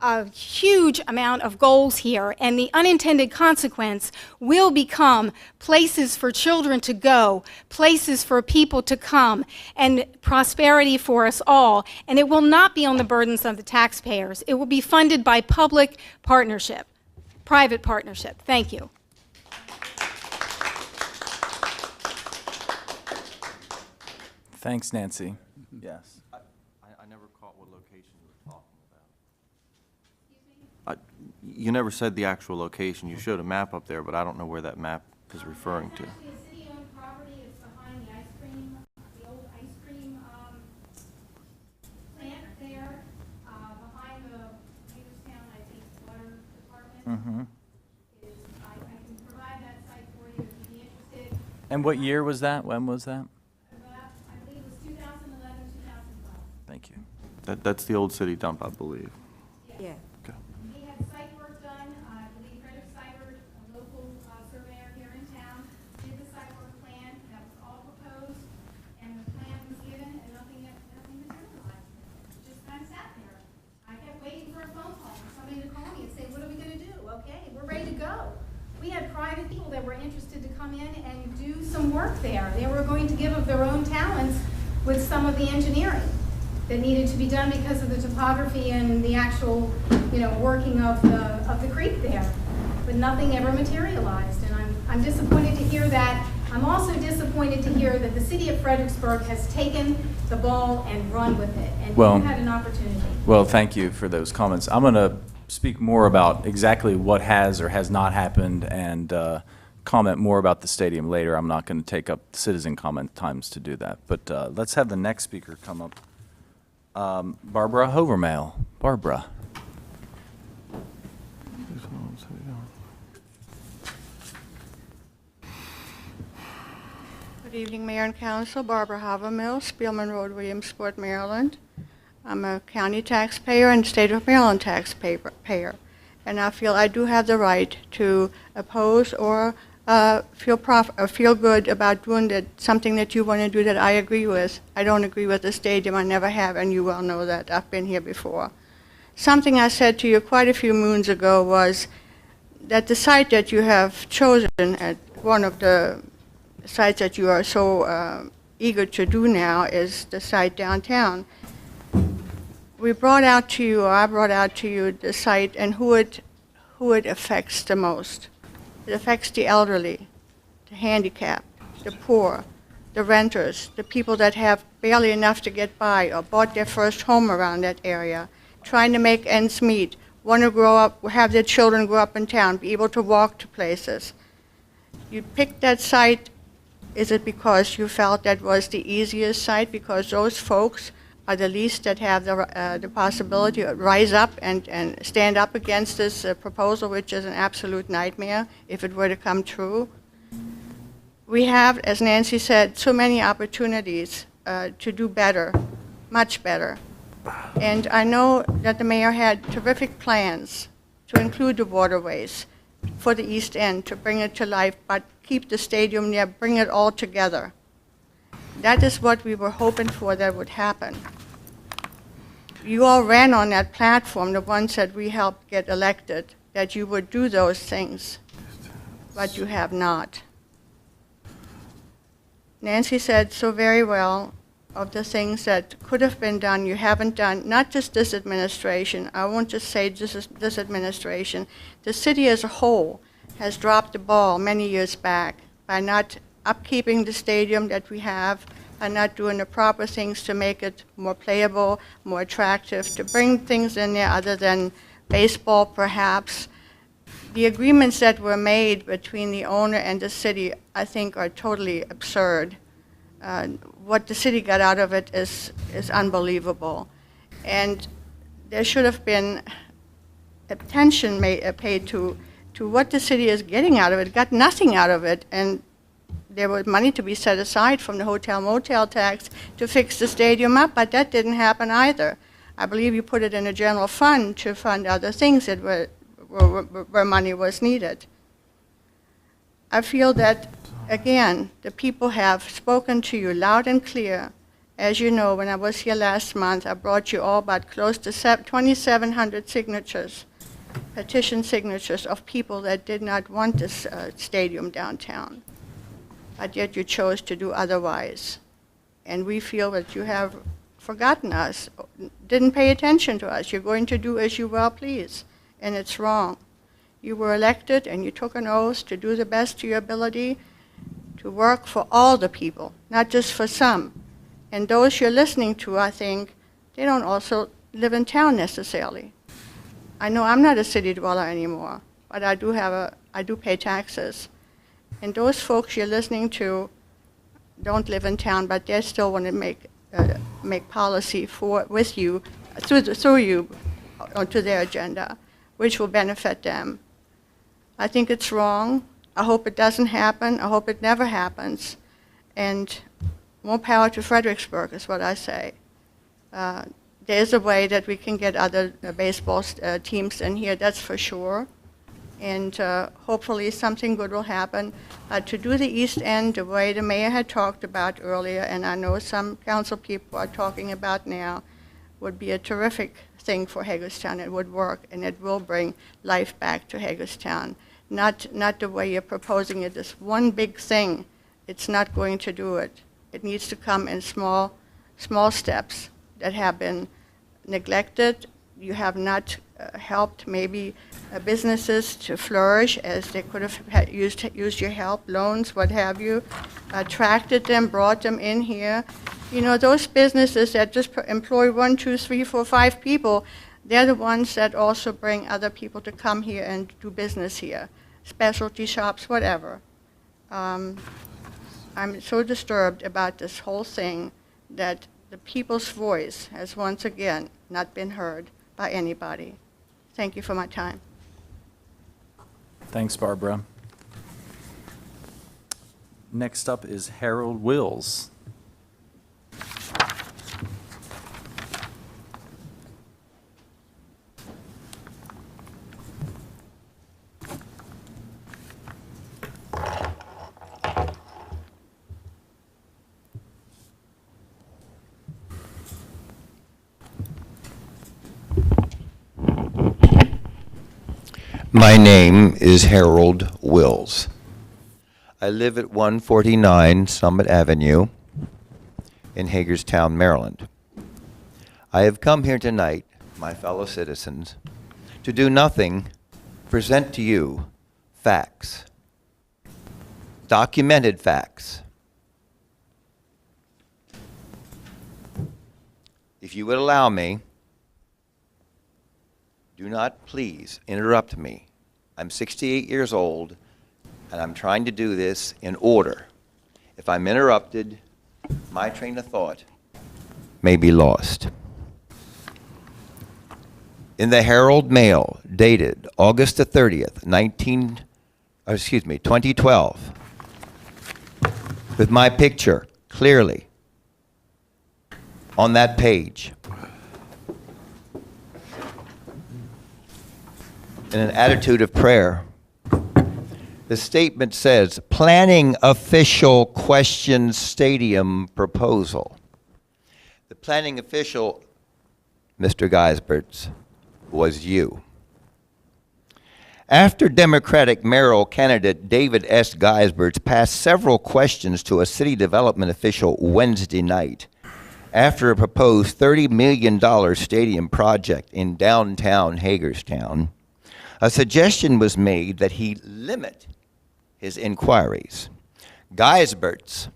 a huge amount of goals here, and the unintended consequence will become places for children to go, places for people to come, and prosperity for us all. And it will not be on the burdens of the taxpayers. It will be funded by public partnership, private partnership. Thank you. Thanks, Nancy. Yes. I never caught what location you were talking about. You never said the actual location. You showed a map up there, but I don't know where that map is referring to. It's actually a city-owned property. It's behind the old ice cream plant there, behind the Hagerstown, I think, water department. Mm-hmm. I can provide that site for you if you'd be interested. And what year was that? When was that? Thank you. That's the old city dump, I believe. Yeah. Okay. We had site work done, I believe Frederick Seibert, a local surveyor here in town, did the site work plan, that was all proposed, and the plan was given, and nothing materialized. It just kind of sat there. I kept waiting for a phone call, for somebody to call me and say, what are we gonna do? Okay, we're ready to go. We had private people that were interested to come in and do some work there. They were going to give of their own talents with some of the engineering that needed to be done because of the topography and the actual, working of the creek there. But nothing ever materialized, and I'm disappointed to hear that. I'm also disappointed to hear that the city of Fredericksburg has taken the ball and run with it, and Well- you had an opportunity. Well, thank you for those comments. I'm going to speak more about exactly what has or has not happened and comment more about the stadium later. I'm not going to take up citizen comment times to do that. But let's have the next speaker come up. Barbara Hovermail. Barbara. Good evening, Mayor and Council. Barbara Havermill, Spielman Road, Williamsport, Maryland. I'm a county taxpayer and state of Maryland taxpayer, and I feel I do have the right to oppose or feel good about doing something that you want to do that I agree with. I don't agree with the stadium. I never have, and you well know that. I've been here before. Something I said to you quite a few moons ago was that the site that you have chosen at one of the sites that you are so eager to do now is the site downtown. We brought out to you, or I brought out to you, the site and who it affects the most. It affects the elderly, the handicapped, the poor, the renters, the people that have barely enough to get by or bought their first home around that area, trying to make ends meet, want to grow up, have their children grow up in town, be able to walk to places. You picked that site. Is it because you felt that was the easiest site? Because those folks are the least that have the possibility to rise up and stand up against this proposal, which is an absolute nightmare if it were to come true. We have, as Nancy said, so many opportunities to do better, much better. And I know that the mayor had terrific plans to include the waterways for the East End, to bring it to life, but keep the stadium there, bring it all together. That is what we were hoping for that would happen. You all ran on that platform, the ones that we helped get elected, that you would do those things, but you have not. Nancy said so very well of the things that could have been done, you haven't done, not just this administration. I won't just say this administration. The city as a whole has dropped the ball many years back by not upkeeping the stadium that we have, and not doing the proper things to make it more playable, more attractive, to bring things in there other than baseball perhaps. The agreements that were made between the owner and the city, I think, are totally absurd. What the city got out of it is unbelievable. And there should have been attention paid to what the city is getting out of it. It got nothing out of it, and there was money to be set aside from the hotel-motel tax to fix the stadium up, but that didn't happen either. I believe you put it in a general fund to fund other things that where money was needed. I feel that, again, the people have spoken to you loud and clear. As you know, when I was here last month, I brought you all about close to 2,700 signatures, petition signatures of people that did not want this stadium downtown, but yet you chose to do otherwise. And we feel that you have forgotten us, didn't pay attention to us. You're going to do as you well please, and it's wrong. You were elected and you took an oath to do the best to your ability to work for all the people, not just for some. And those you're listening to, I think, they don't also live in town necessarily. I know I'm not a city dweller anymore, but I do pay taxes. And those folks you're listening to don't live in town, but they still want to make policy with you, through you, onto their agenda, which will benefit them. I think it's wrong. I hope it doesn't happen. I hope it never happens. And more power to Fredericksburg is what I say. There's a way that we can get other baseball teams in here, that's for sure. And hopefully something good will happen. To do the East End the way the mayor had talked about earlier, and I know some council people are talking about now, would be a terrific thing for Hagerstown. It would work, and it will bring life back to Hagerstown. Not the way you're proposing it, this one big thing. It's not going to do it. It needs to come in small steps that have been neglected. You have not helped maybe businesses to flourish as they could have used your help, loans, what have you, attracted them, brought them in here. You know, those businesses that just employ 1, 2, 3, 4, 5 people, they're the ones that also bring other people to come here and do business here, specialty shops, whatever. I'm so disturbed about this whole thing that the people's voice has once again not been heard by anybody. Thank you for my time. Thanks, Barbara. Next up is Harold Wills. My name is Harold Wills. I live at 149 Summit Avenue in Hagerstown, Maryland. I have come here tonight, my fellow citizens, to do nothing, present to you facts, documented facts. If you would allow me, do not please interrupt me. I'm 68 years old, and I'm trying to do this in order. If I'm interrupted, my train of thought may be lost. In the Herald Mail, dated August the 30th, 2012, with my picture clearly on that page, in an attitude of prayer, the statement says, planning official questions stadium proposal. The planning official, Mr. Geisberts, was you. After Democratic mayoral candidate David S. Geisberts passed several questions to a city development official Wednesday night, after a proposed $30 million stadium project in downtown Hagerstown, a suggestion was made that he limit his inquiries. Geisberts,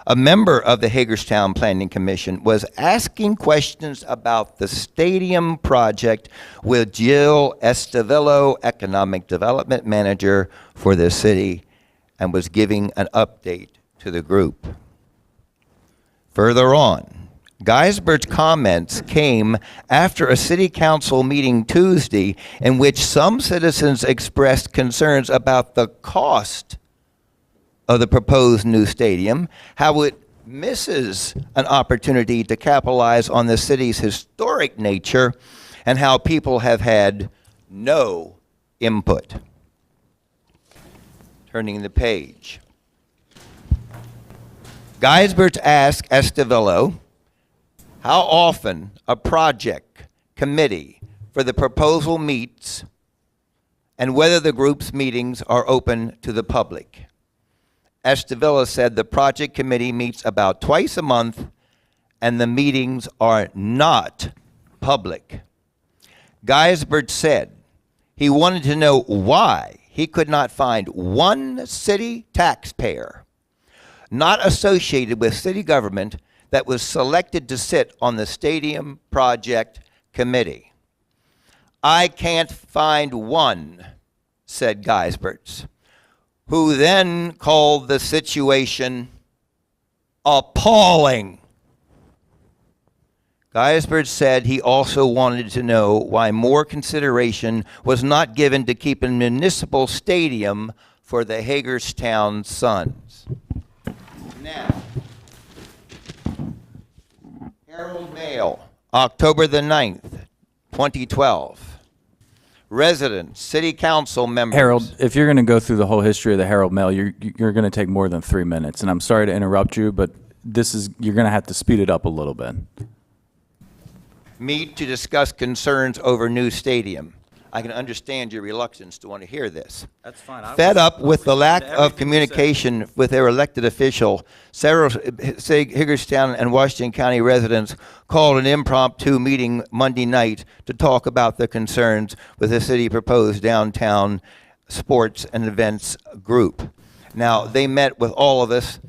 a member of the Hagerstown Planning Commission, was asking questions about the stadium project with Jill Estevillo, Economic Development Manager for the city, and was giving an update to the group. Further on, Geisbert's comments came after a city council meeting Tuesday in which some citizens expressed concerns about the cost of the proposed new stadium, how it misses an opportunity to capitalize on the city's historic nature, and how people have had no input. Turning the page. Geisberts asked Estevillo how often a project committee for the proposal meets and whether the group's meetings are open to the public. Estevillo said the project committee meets about twice a month and the meetings are not public. Geisberts said he wanted to know why he could not find one city taxpayer not associated with city government that was selected to sit on the stadium project committee. I can't find one, said Geisberts, who then called the situation appalling. Geisberts said he also wanted to know why more consideration was not given to keep a municipal stadium for the Hagerstown Suns. Now, Herald Mail Mail, October the 9th, 2012. Residents, city council members. Harold, if you're going to go through the whole history of the Herald Mail, you're going to take more than 3 minutes. And I'm sorry to interrupt you, but you're going to have to speed it up a little bit. Meet to discuss concerns over new stadium. I can understand your reluctance to want to hear this. That's fine. Fed up with the lack of communication with their elected official, several Hagerstown and Washington County residents called an impromptu meeting Monday night to talk about their concerns with the city proposed downtown sports and events group. Now, they met with all of us.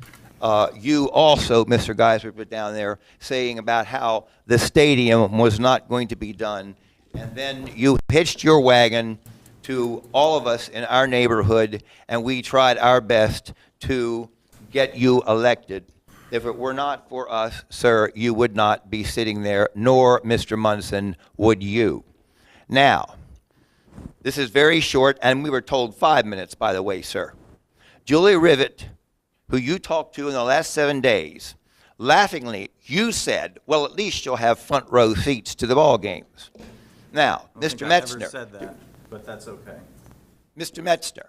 You also, Mr. Geisler, put down there saying about how the stadium was not going to be done. And then you hitched your wagon to all of us in our neighborhood, and we tried our best to get you elected. If it were not for us, sir, you would not be sitting there, nor Mr. Munson would you. Now, this is very short, and we were told 5 minutes, by the way, sir. Julie Rivet, who you talked to in the last 7 days, laughingly, you said, well, at least you'll have front row seats to the ball games. Now, Mr. Metzner. I never said that, but that's okay. Mr. Metzner,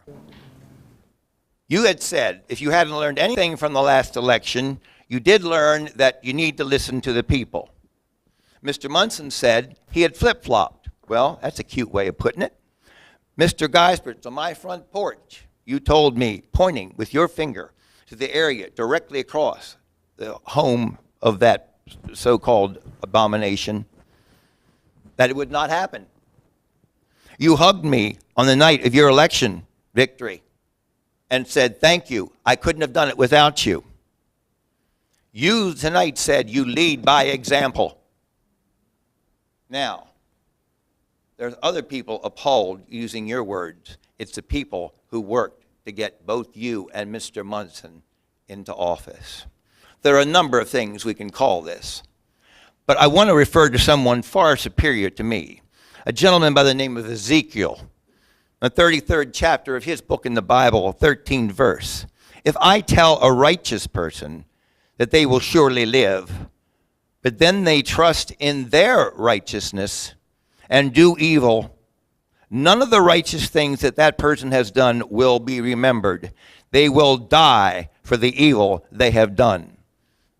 you had said if you hadn't learned anything from the last election, you did learn that you need to listen to the people. Mr. Munson said he had flip-flopped. Well, that's a cute way of putting it. Mr. Geisbert, on my front porch, you told me, pointing with your finger to the area directly across the home of that so-called abomination, that it would not happen. You hugged me on the night of your election victory and said, thank you, I couldn't have done it without you. You tonight said you lead by example. Now, there's other people appalled using your words. It's the people who worked to get both you and Mr. Munson into office. There are a number of things we can call this. But I want to refer to someone far superior to me, a gentleman by the name of Ezekiel, the 33rd chapter of his book in the Bible, 13th verse. If I tell a righteous person that they will surely live, but then they trust in their righteousness and do evil, none of the righteous things that that person has done will be remembered. They will die for the evil they have done.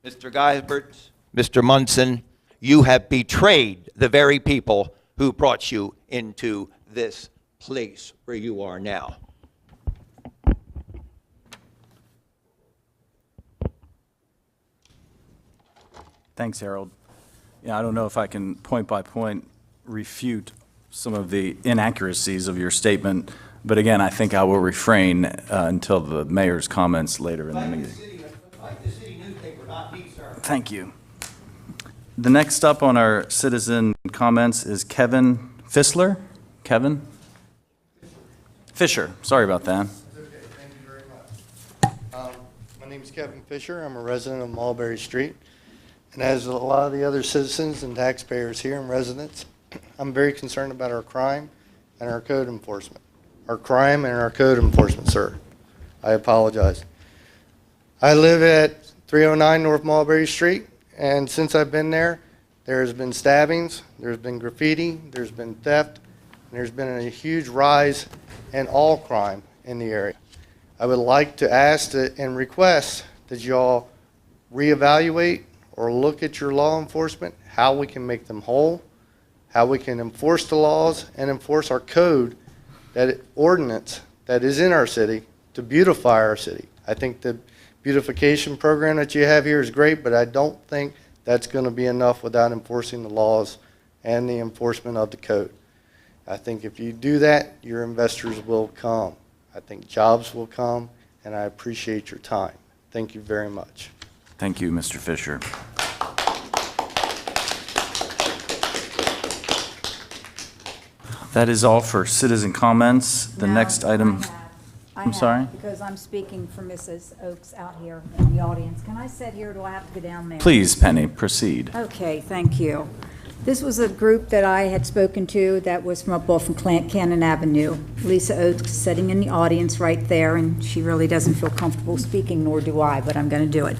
Mr. Geisbert, Mr. Munson, you have betrayed the very people who brought you into this place where you are now. Thanks, Harold. Yeah, I don't know if I can point by point refute some of the inaccuracies of your statement, but again, I think I will refrain until the mayor's comments later in the meeting. Thank you. The next up on our citizen comments is Kevin Fissler. Kevin? Fisher. Sorry about that. Okay, thank you very much. My name is Kevin Fisher. I'm a resident of Mulberry Street. And as a lot of the other citizens and taxpayers here and residents, I'm very concerned about our crime and our code enforcement. Our crime and our code enforcement, sir. I apologize. I live at 309 North Mulberry Street. And since I've been there, there's been stabbings, there's been graffiti, there's been theft, and there's been a huge rise in all crime in the area. I would like to ask and request that you all reevaluate or look at your law enforcement, how we can make them whole, how we can enforce the laws and enforce our code, that ordinance that is in our city to beautify our city. I think the beautification program that you have here is great, but I don't think that's going to be enough without enforcing the laws and the enforcement of the code. I think if you do that, your investors will come. I think jobs will come, and I appreciate your time. Thank you very much. Thank you, Mr. Fisher. That is all for citizen comments. The No, next item. I'm sorry? Because I'm speaking for Mrs. Oaks out here in the audience. Can I sit here or do I have to go down there? Please, Penny, proceed. Okay, thank you. This was a group that I had spoken to that was from up off of Cannon Avenue. Lisa Oaks is sitting in the audience right there, and she really doesn't feel comfortable speaking, nor do I, but I'm going to do it.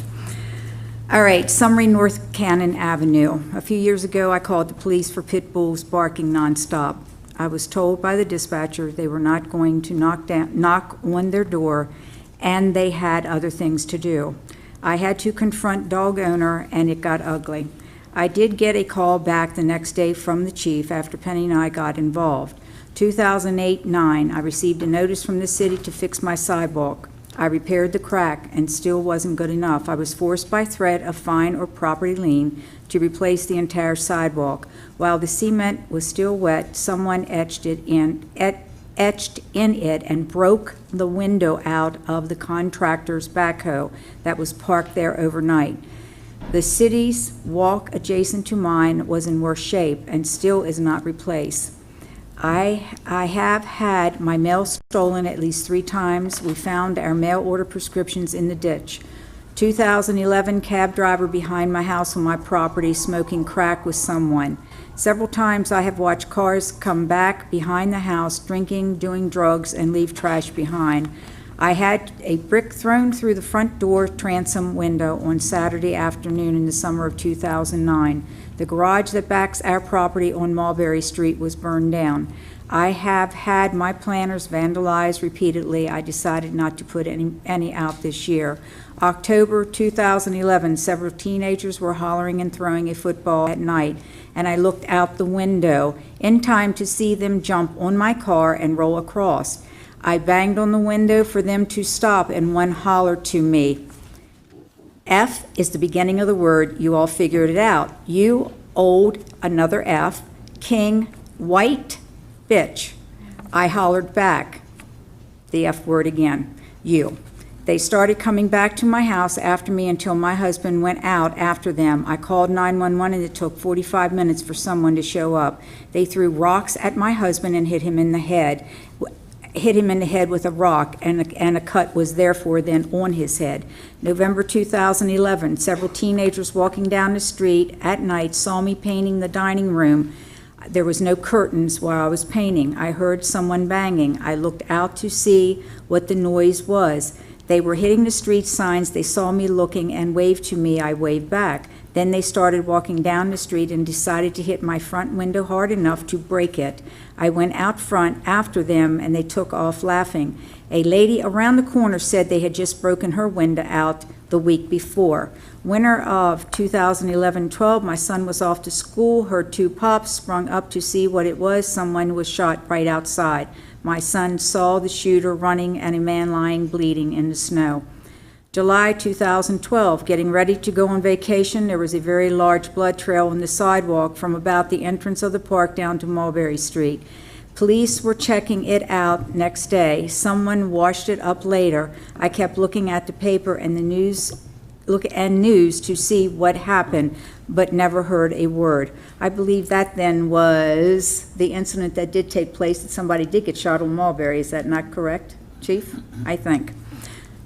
All right, summary North Cannon Avenue. A few years ago, I called the police for pit bulls barking nonstop. I was told by the dispatcher they were not going to knock on their door, and they had other things to do. I had to confront dog owner, and it got ugly. I did get a call back the next day from the chief after Penny and I got involved. 2008-9, I received a notice from the city to fix my sidewalk. I repaired the crack and still wasn't good enough. I was forced by threat of fine or property lien to replace the entire sidewalk. While the cement was still wet, someone etched in it and broke the window out of the contractor's backhoe that was parked there overnight. The city's walk adjacent to mine was in worse shape and still is not replaced. I have had my mail stolen at least 3 times. We found our mail order prescriptions in the ditch. 2011 cab driver behind my house on my property smoking crack with someone. Several times I have watched cars come back behind the house drinking, doing drugs, and leave trash behind. I had a brick thrown through the front door transom window on Saturday afternoon in the summer of 2009. The garage that backs our property on Mulberry Street was burned down. I have had my planters vandalized repeatedly. I decided not to put any out this year. October 2011, several teenagers were hollering and throwing a football at night, and I looked out the window in time to see them jump on my car and roll across. I banged on the window for them to stop, and one hollered to me. F is the beginning of the word. You all figured it out. You old, another F, king, white, bitch. I hollered back, the F word again, you. They started coming back to my house after me until my husband went out after them. I called 911 and it took 45 minutes for someone to show up. They threw rocks at my husband and hit him in the head with a rock, and a cut was therefore then on his head. November 2011, several teenagers walking down the street at night saw me painting the dining room. There was no curtains while I was painting. I heard someone banging. I looked out to see what the noise was. They were hitting the street signs. They saw me looking and waved to me. I waved back. Then they started walking down the street and decided to hit my front window hard enough to break it. I went out front after them and they took off laughing. A lady around the corner said they had just broken her window out the week before. Winter of 2011-12, my son was off to school, heard 2 pops, sprung up to see what it was. Someone was shot right outside. My son saw the shooter running and a man lying bleeding in the snow. July 2012, getting ready to go on vacation, there was a very large blood trail on the sidewalk from about the entrance of the park down to Mulberry Street. Police were checking it out next day. Someone washed it up later. I kept looking at the paper and the news to see what happened, but never heard a word. I believe that then was the incident that did take place, that somebody did get shot on Mulberry. Is that not correct, Chief? I think.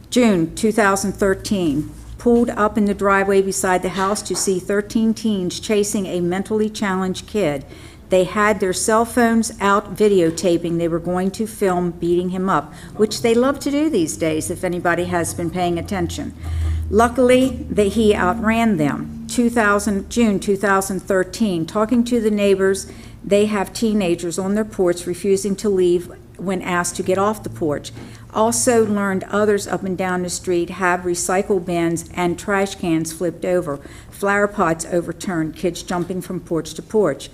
June 2013, pulled up in the driveway beside the house to see 13 teens chasing a mentally challenged kid. They had their cell phones out videotaping. They were going to film beating him up, which they love to do these days if anybody has been paying attention. Luckily, he outran them. June 2013, talking to the neighbors, they have teenagers on their porch refusing to leave when asked to get off the porch. Also learned others up and down the street have recycle bins and trash cans flipped over, flower pots overturned, kids jumping from porch to porch.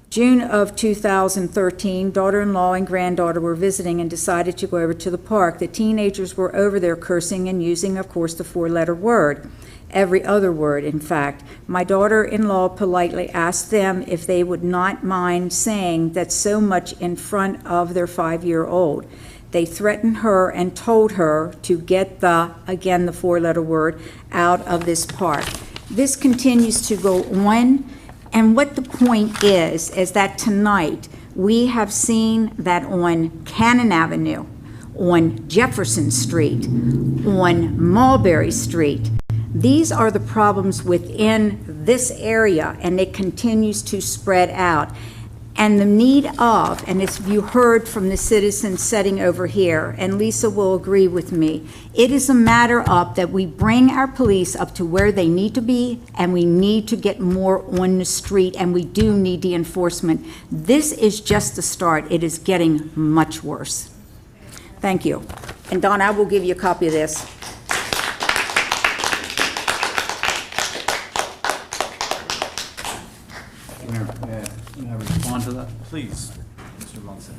June of 2013, daughter-in-law and granddaughter were visiting and decided to go over to the park. The teenagers were over there cursing and using, of course, the 4-letter word. Every other word, in fact. My daughter-in-law politely asked them if they would not mind saying that so much in front of their 5-year-old. They threatened her and told her to get again the 4-letter word, out of this park. This continues to go on, and what the point is that tonight we have seen that on Cannon Avenue, on Jefferson Street, on Mulberry Street. These are the problems within this area, and it continues to spread out. and the need of, and as you heard from the citizens sitting over here, and Lisa will agree with me, it is a matter of that we bring our police up to where they need to be, and we need to get more on the street, and we do need the enforcement. This is just the start. It is getting much worse. Thank you. And Don, I will give you a copy of this. May I respond to that? Please, Mr. Munson.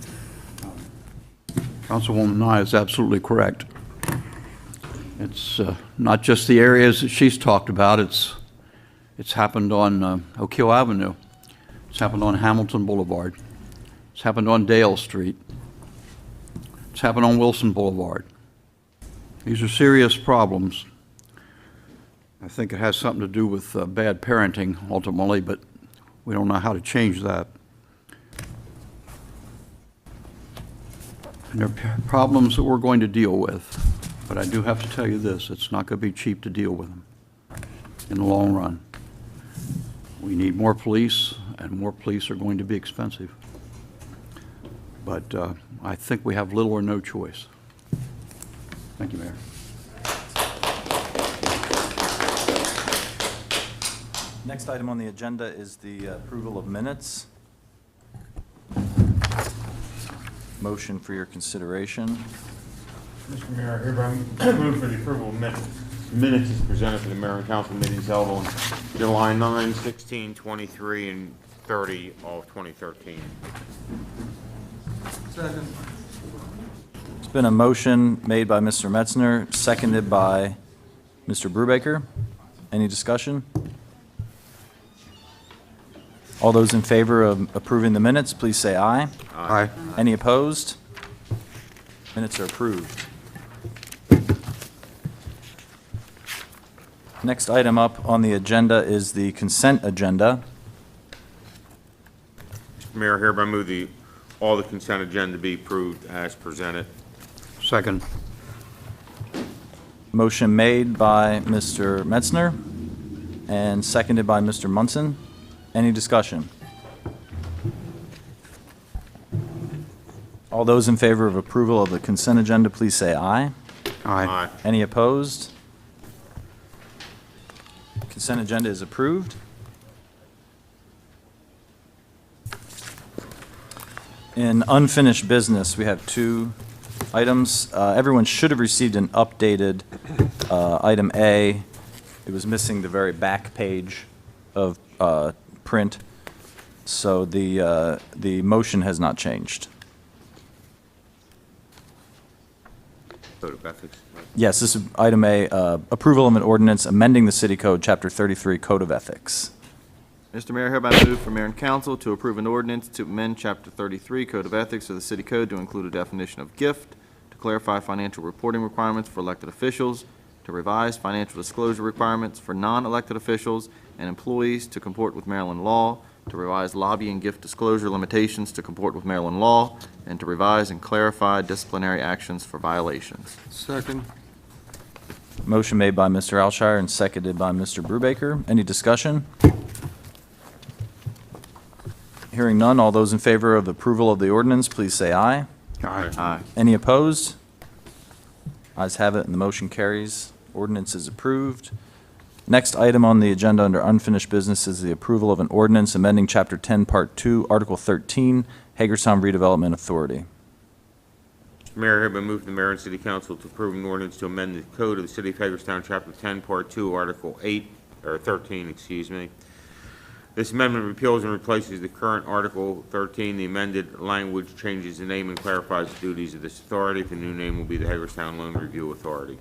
Councilwoman Nye is absolutely correct. It's not just the areas that she's talked about. It's happened on McKee Avenue. It's happened on Hamilton Boulevard. It's happened on Dale Street. It's happened on Wilson Boulevard. These are serious problems. I think it has something to do with bad parenting ultimately, but we don't know how to change that. And there are problems that we're going to deal with, but I do have to tell you this, it's not going to be cheap to deal with them in the long run. We need more police, and more police are going to be expensive. But I think we have little or no choice. Thank you, Mayor. Next item on the agenda is the approval of minutes. Motion for your consideration. Mr. Mayor, I hereby move for the approval of minutes. Minutes is presented for the mayor and council meetings held on July 9, 16, 23, and 30 of 2013. Second. It's been a motion made by Mr. Metzner, seconded by Mr. Brubaker. Any discussion? All those in favor of approving the minutes, please say aye. Aye. Any opposed? Minutes are approved. Next item up on the agenda is the consent agenda. Mr. Mayor, I hereby move all the consent agenda be approved as presented. Second. Motion made by Mr. Metzner and seconded by Mr. Munson. Any discussion? All those in favor of approval of the consent agenda, please say aye. Aye. Any opposed? Consent agenda is approved. In unfinished business, we have two items. Everyone should have received an updated item A. It was missing the very back page of print, so the motion has not changed. Code of Ethics. Yes, this is item A, approval of an ordinance amending the City Code, Chapter 33, Code of Ethics. Mr. Mayor, hereby move for mayor and council to approve an ordinance to amend Chapter 33, Code of Ethics of the City Code to include a definition of gift, to clarify financial reporting requirements for elected officials, to revise financial disclosure requirements for non-elected officials and employees to comport with Maryland law, to revise lobby and gift disclosure limitations to comport with Maryland law, and to revise and clarify disciplinary actions for violations. Second. Motion made by Mr. Alshire and seconded by Mr. Brubaker. Any discussion? Hearing none, all those in favor of approval of the ordinance, please say aye. Aye. Aye. Any opposed? Ayes have it, and the motion carries. Ordinance is approved. Next item on the agenda under unfinished business is the approval of an ordinance amending Chapter 10, Part 2, Article 13, Hagerstown Redevelopment Authority. Mr. Mayor, I hereby move the mayor and city council to approve an ordinance to amend the code of the city of Hagerstown, Chapter 10, Part 2, Article 13, excuse me. This amendment repeals and replaces the current Article 13. The amended language changes the name and clarifies the duties of this authority. The new name will be the Hagerstown Loan Review Authority.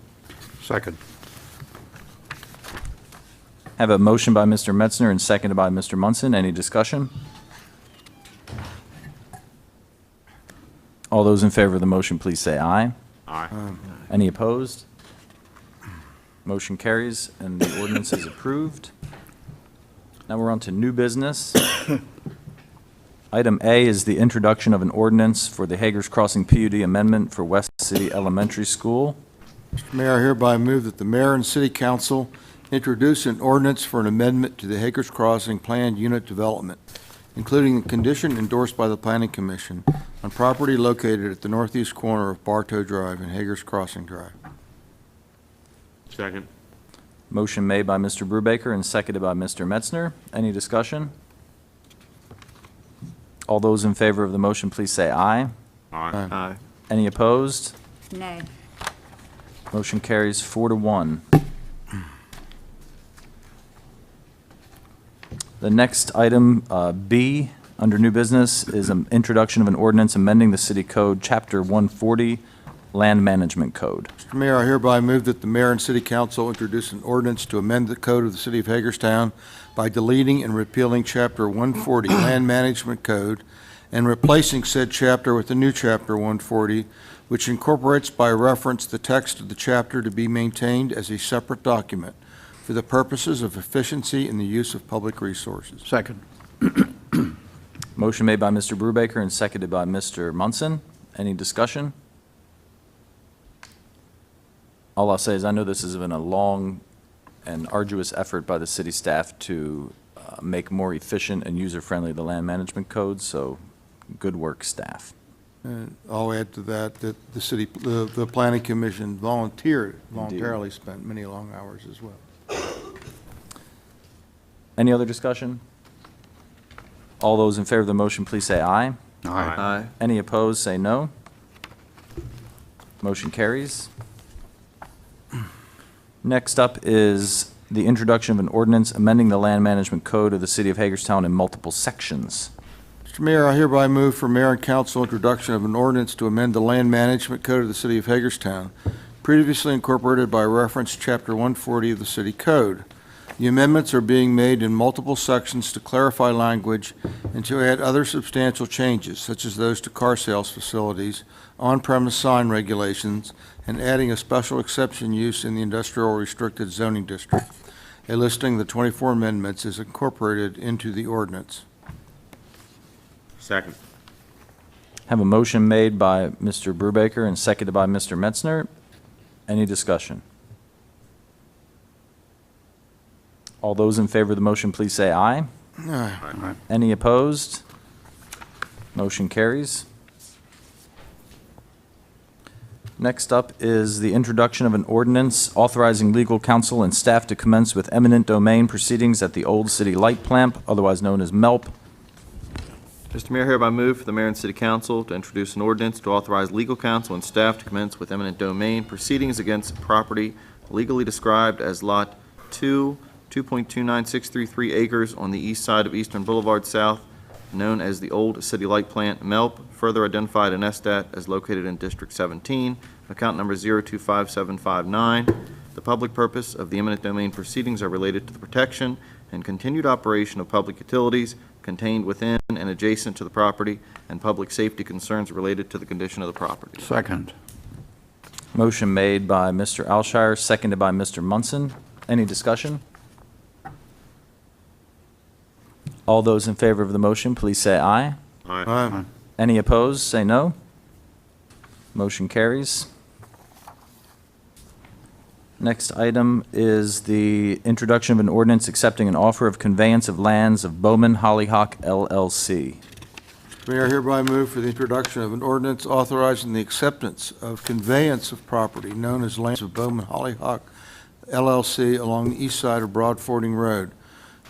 Second. Have a motion by Mr. Metzner and seconded by Mr. Munson. Any discussion? All those in favor of the motion, please say aye. Aye. Any opposed? Motion carries, and the ordinance is approved. Now we're on to new business. Item A is the introduction of an ordinance for the Hagers Crossing PUD amendment for West City Elementary School. Mr. Mayor, I hereby move that the mayor and city council introduce an ordinance for an amendment to the Hagerstown Crossing Planned Unit Development. including the condition endorsed by the Planning Commission on property located at the northeast corner of Bartow Drive and Hager's Crossing Drive. Second. Motion made by Mr. Brubaker and seconded by Mr. Metzner. Any discussion? All those in favor of the motion, please say aye. Aye. Aye. Any opposed? Nay. Motion carries 4-1. The next item, B, under new business, is an introduction of an ordinance amending the City Code, Chapter 140, Land Management Code. Mr. Mayor, I hereby move that the mayor and city council introduce an ordinance to amend the code of the city of Hagerstown by deleting and repealing Chapter 140 Land Management Code and replacing said chapter with the new Chapter 140, which incorporates by reference the text of the chapter to be maintained as a separate document for the purposes of efficiency in the use of public resources. Second. Motion made by Mr. Brubaker and seconded by Mr. Munson. Any discussion? All I'll say is I know this has been a long and arduous effort by the city staff to make more efficient and user-friendly the land management code, so good work, staff. And I'll add to that that the Planning Commission voluntarily spent many long hours as well. Any other discussion? All those in favor of the motion, please say aye. Aye. Any opposed, say no. Motion carries. Next up is the introduction of an ordinance amending the land management code of the city of Hagerstown in multiple sections. Mr. Mayor, I hereby move for mayor and council introduction of an ordinance to amend the land management code of the city of Hagerstown, previously incorporated by reference Chapter 140 of the city code. The amendments are being made in multiple sections to clarify language and to add other substantial changes, such as those to car sales facilities, on-premise sign regulations, and adding a special exception use in the industrial restricted zoning district. A listing of the 24 amendments is incorporated into the ordinance. Second. Have a motion made by Mr. Brubaker and seconded by Mr. Metzner. Any discussion? All those in favor of the motion, please say aye. Aye. Any opposed? Motion carries. Next up is the introduction of an ordinance authorizing legal counsel and staff to commence with eminent domain proceedings at the Old City Light Plant, otherwise known as MELP. Mr. Mayor, hereby move for the mayor and city council to introduce an ordinance to authorize legal counsel and staff to commence with eminent domain proceedings against property legally described as Lot 2, 2.29633 acres on the east side of Eastern Boulevard South, known as the Old City Light Plant, MELP, further identified in ESTAT as located in District 17, account number 025759. The public purpose of the eminent domain proceedings are related to the protection and continued operation of public utilities contained within and adjacent to the property and public safety concerns related to the condition of the property. Second. Motion made by Mr. Alshire, seconded by Mr. Munson. Any discussion? All those in favor of the motion, please say aye. Aye. Any opposed, say no. Motion carries. Next item is the introduction of an ordinance accepting an offer of conveyance of lands of Bowman Hollyhock LLC. Mayor, I hereby move for the introduction of an ordinance authorizing the acceptance of conveyance of property known as lands of Bowman Hollyhock LLC along the east side of Broad Fording Road.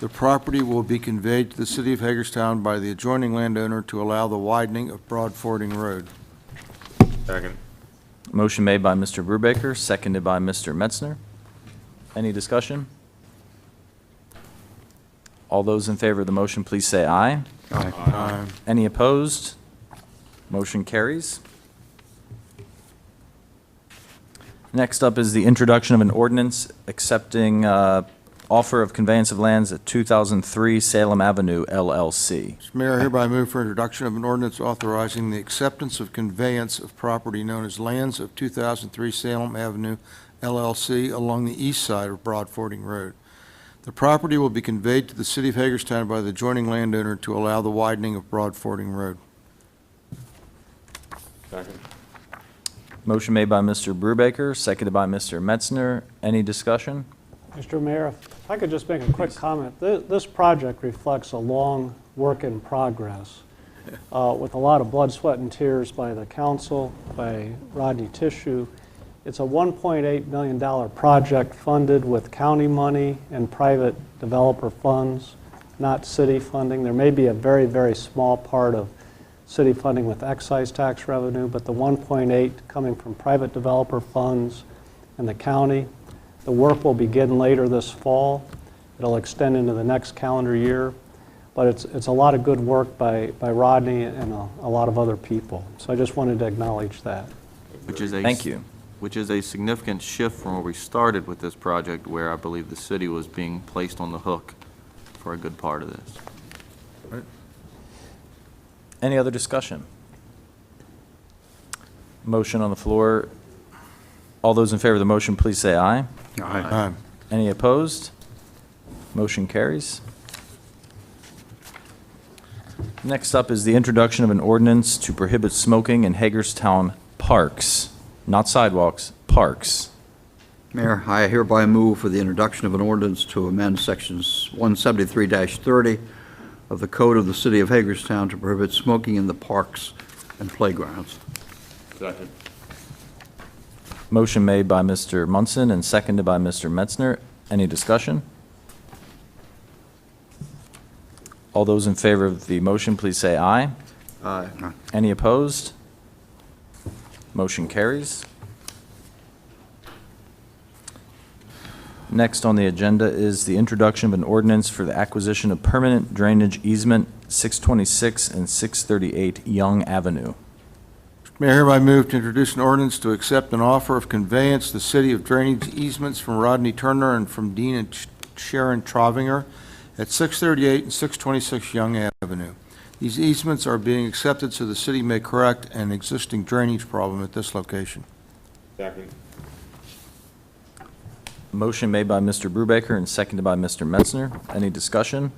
The property will be conveyed to the city of Hagerstown by the adjoining landowner to allow the widening of Broad Fording Road. Second. Motion made by Mr. Brubaker, seconded by Mr. Metzner. Any discussion? All those in favor of the motion, please say aye. Aye. Any opposed? Motion carries. Next up is the introduction of an ordinance accepting offer of conveyance of lands at 2003 Salem Avenue LLC. Mr. Mayor, I hereby move for introduction of an ordinance authorizing the acceptance of conveyance of property known as lands of 2003 Salem Avenue LLC along the east side of Broad Fording Road. The property will be conveyed to the city of Hagerstown by the adjoining landowner to allow the widening of Broad Fording Road. Second. Motion made by Mr. Brubaker, seconded by Mr. Metzner. Any discussion? Mr. Mayor, if I could just make a quick comment. This project reflects a long work in progress with a lot of blood, sweat, and tears by the council, by Rodney Tissue. It's a $1.8 million project funded with county money and private developer funds, not city funding. There may be a very, very small part of city funding with excise tax revenue, but the 1.8 coming from private developer funds and the county. The work will begin later this fall. It'll extend into the next calendar year, but it's a lot of good work by Rodney and a lot of other people. So I just wanted to acknowledge that. Thank you. Which is a significant shift from where we started with this project, where I believe the city was being placed on the hook for a good part of this. Right. Any other discussion? Motion on the floor. All those in favor of the motion, please say aye. Aye. Any opposed? Motion carries. Next up is the introduction of an ordinance to prohibit smoking in Hagerstown parks, not sidewalks, parks. Mayor, I hereby move for the introduction of an ordinance to amend sections 173-30 of the Code of the City of Hagerstown to prohibit smoking in the parks and playgrounds. Second. Motion made by Mr. Munson and seconded by Mr. Metzner. Any discussion? All those in favor of the motion, please say aye. Aye. Any opposed? Motion carries. Next on the agenda is the introduction of an ordinance for the acquisition of permanent drainage easement 626 and 638 Young Avenue. Mayor, I hereby move to introduce an ordinance to accept an offer of conveyance to the city of drainage easements from Rodney Turner and from Dean and Sharon Trovinger at 638 and 626 Young Avenue. These easements are being accepted so the city may correct an existing drainage problem at this location. Second. Motion made by Mr. Brubaker and seconded by Mr. Metzner. Any discussion?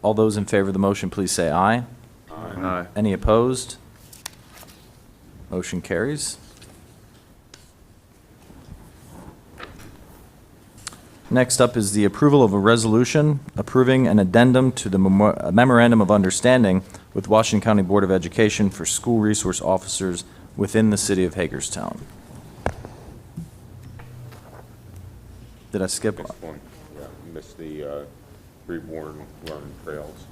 All those in favor of the motion, please say aye. Aye. Any opposed? Motion carries. Next up is the approval of a resolution approving an addendum to the Memorandum of Understanding with Washington County Board of Education for school resource officers within the city of Hagerstown. Did I skip? Missed one. Yeah, you missed the reborn learning trails.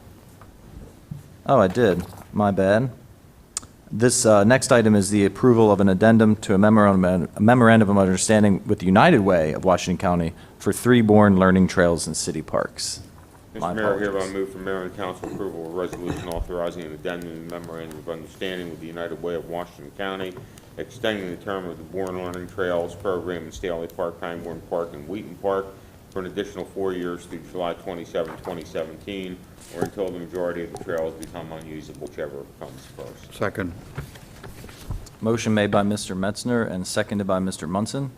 Oh, I did. My bad. This next item is the approval of an addendum to a memorandum of understanding with the United Way of Washington County for 3 Bourne learning trails and city parks. Mr. Mayor, hereby move for mayor and council approval of a resolution authorizing an addendum to the memorandum of understanding with the United Way of Washington County, extending the term of the Bourne Learning Trails program in Staley Park, Pangbourne Park, and Wheaton Park for an additional 4 years through July 27, 2017, or until the majority of the trails become unusable, whichever comes first. Second. Motion made by Mr. Metzner and seconded by Mr. Munson.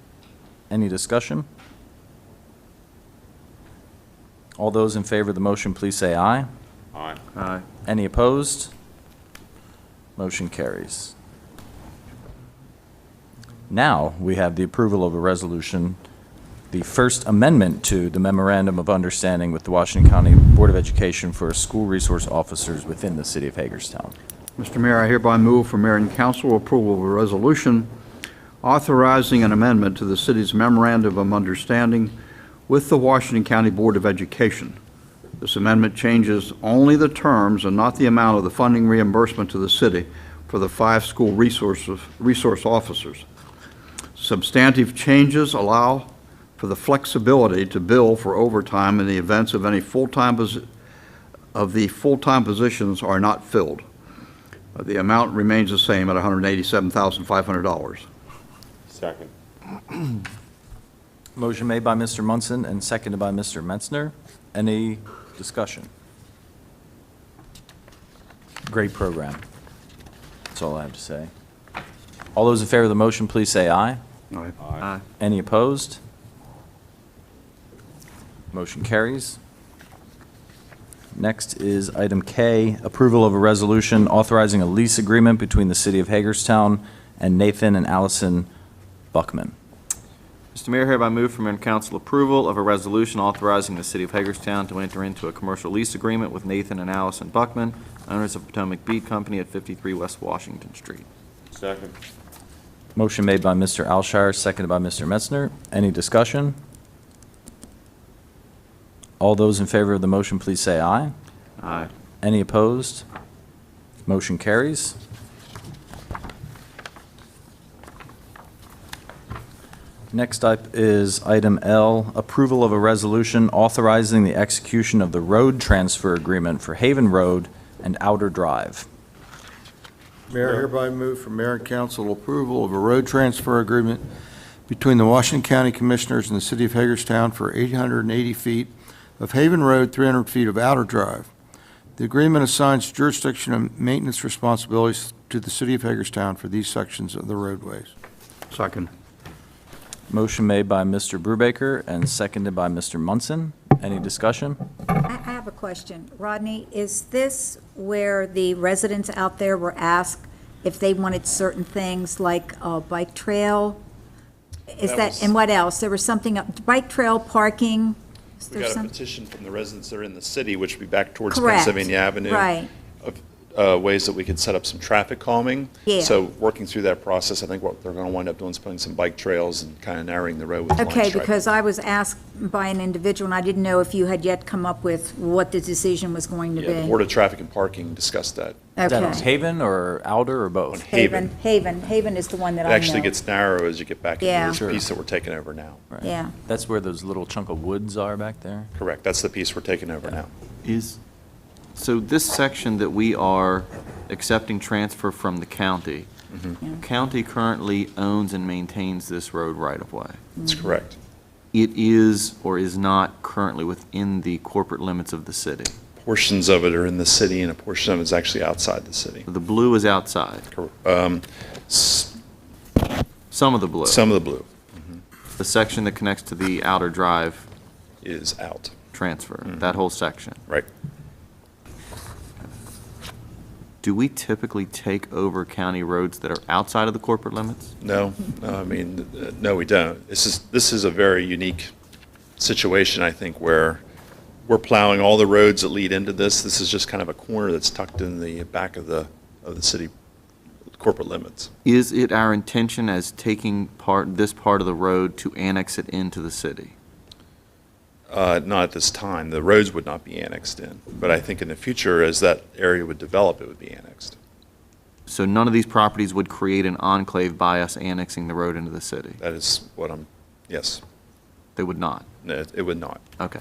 Any discussion? All those in favor of the motion, please say aye. Aye. Aye. Any opposed? Motion carries. Now we have the approval of a resolution, the first amendment to the Memorandum of Understanding with the Washington County Board of Education for school resource officers within the city of Hagerstown. Mr. Mayor, I hereby move for mayor and council approval of a resolution authorizing an amendment to the city's Memorandum of Understanding with the Washington County Board of Education. This amendment changes only the terms and not the amount of the funding reimbursement to the city for the 5 school resource officers. Substantive changes allow for the flexibility to bill for overtime in the events of any full-time positions are not filled. The amount remains the same at $187,500. Second. Motion made by Mr. Munson and seconded by Mr. Metzner. Any discussion? Great program. That's all I have to say. All those in favor of the motion, please say aye. Aye. Aye. Any opposed? Motion carries. Next is item K, approval of a resolution authorizing a lease agreement between the city of Hagerstown and Nathan and Allison Buckman. Mr. Mayor, hereby move for Mayor and Council approval of a resolution authorizing the City of Hagerstown to enter into a commercial lease agreement with Nathan and Allison Buckman, owners of Potomac Beat Company at 53 West Washington Street. Second. Motion made by Mr. Alshire, seconded by Mr. Metzner. Any discussion? All those in favor of the motion, please say aye. Aye. Any opposed? Motion carries. Next up is item L, approval of a resolution authorizing the execution of the road transfer agreement for Haven Road and Outer Drive. Mayor, hereby move for mayor and council approval of a road transfer agreement between the Washington County Commissioners and the City of Hagerstown for 880 feet of Haven Road, 300 feet of Outer Drive. The agreement assigns jurisdiction and maintenance responsibilities to the City of Hagerstown for these sections of the roadways. Second. Motion made by Mr. Brubaker and seconded by Mr. Munson. Any discussion? I have a question. Rodney, is this where the residents out there were asked if they wanted certain things like a bike trail? And what else? There was something, bike trail, parking? We got a petition from the residents that are in the city, which would be back towards Correct. Pennsylvania Avenue. Right. Of ways that we could set up some traffic calming. Yeah. So working through that process, I think what they're going to wind up doing is putting some bike trails and kind of narrowing the road with line Okay, striping. because I was asked by an individual, and I didn't know if you had yet come up with what the decision was going to be. Yeah, the Board of Traffic and Parking discussed that. Is that on Okay. Haven or Outer or both? Haven. Haven is the one that It I know. actually gets narrow as you get back Yeah. into Sure. the piece that we're taking over now. Right. Yeah. That's where those little chunk of woods are back there? Correct. That's the piece we're taking over now. So this section that we are accepting transfer from the county, Mhm. county currently owns and maintains this road right-of-way. That's correct. It is or is not currently within the corporate limits of the city. Portions of it are in the city and a portion of it is actually outside the city. The blue is outside. Some of the blue. Some of the blue. The section that connects to the outer drive is out. Transfer, that whole section. Right. Do we typically take over county roads that are outside of the corporate limits? No, I mean, no, we don't. This is a very unique situation, I think, where we're plowing all the roads that lead into this. This is just kind of a corner that's tucked in the back of the city corporate limits. Is it our intention as taking this part of the road to annex it into the city? Not at this time. The roads would not be annexed in. But I think in the future, as that area would develop, it would be annexed. So none of these properties would create an enclave by us annexing the road into the city? That is what yes. They would not? No, it would not. Okay.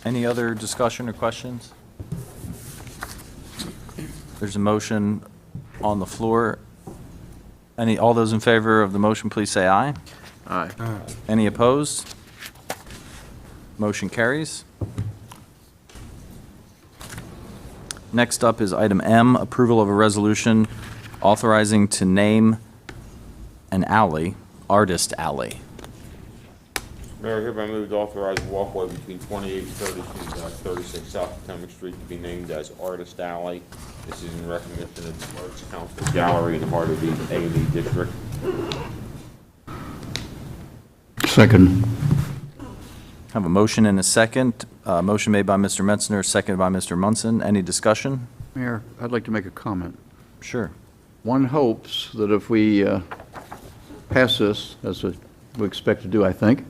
Any other discussion or questions? There's a motion on the floor. All those in favor of the motion, please say aye. Aye. Any opposed? Motion carries. Next up is item M, approval of a resolution authorizing to name an alley, Artist Alley. Mayor, hereby move to authorize a walkway between 2832 and 36 South Potomac Street to be named as Artist Alley. This is in recognition of the Arts Council Gallery in the heart of the A&E district. Second. Have a motion and a second. Motion made by Mr. Metzner, seconded by Mr. Munson. Any discussion? Mayor, I'd like to make a comment. Sure. One hopes that if we pass this, as we expect to do, I think,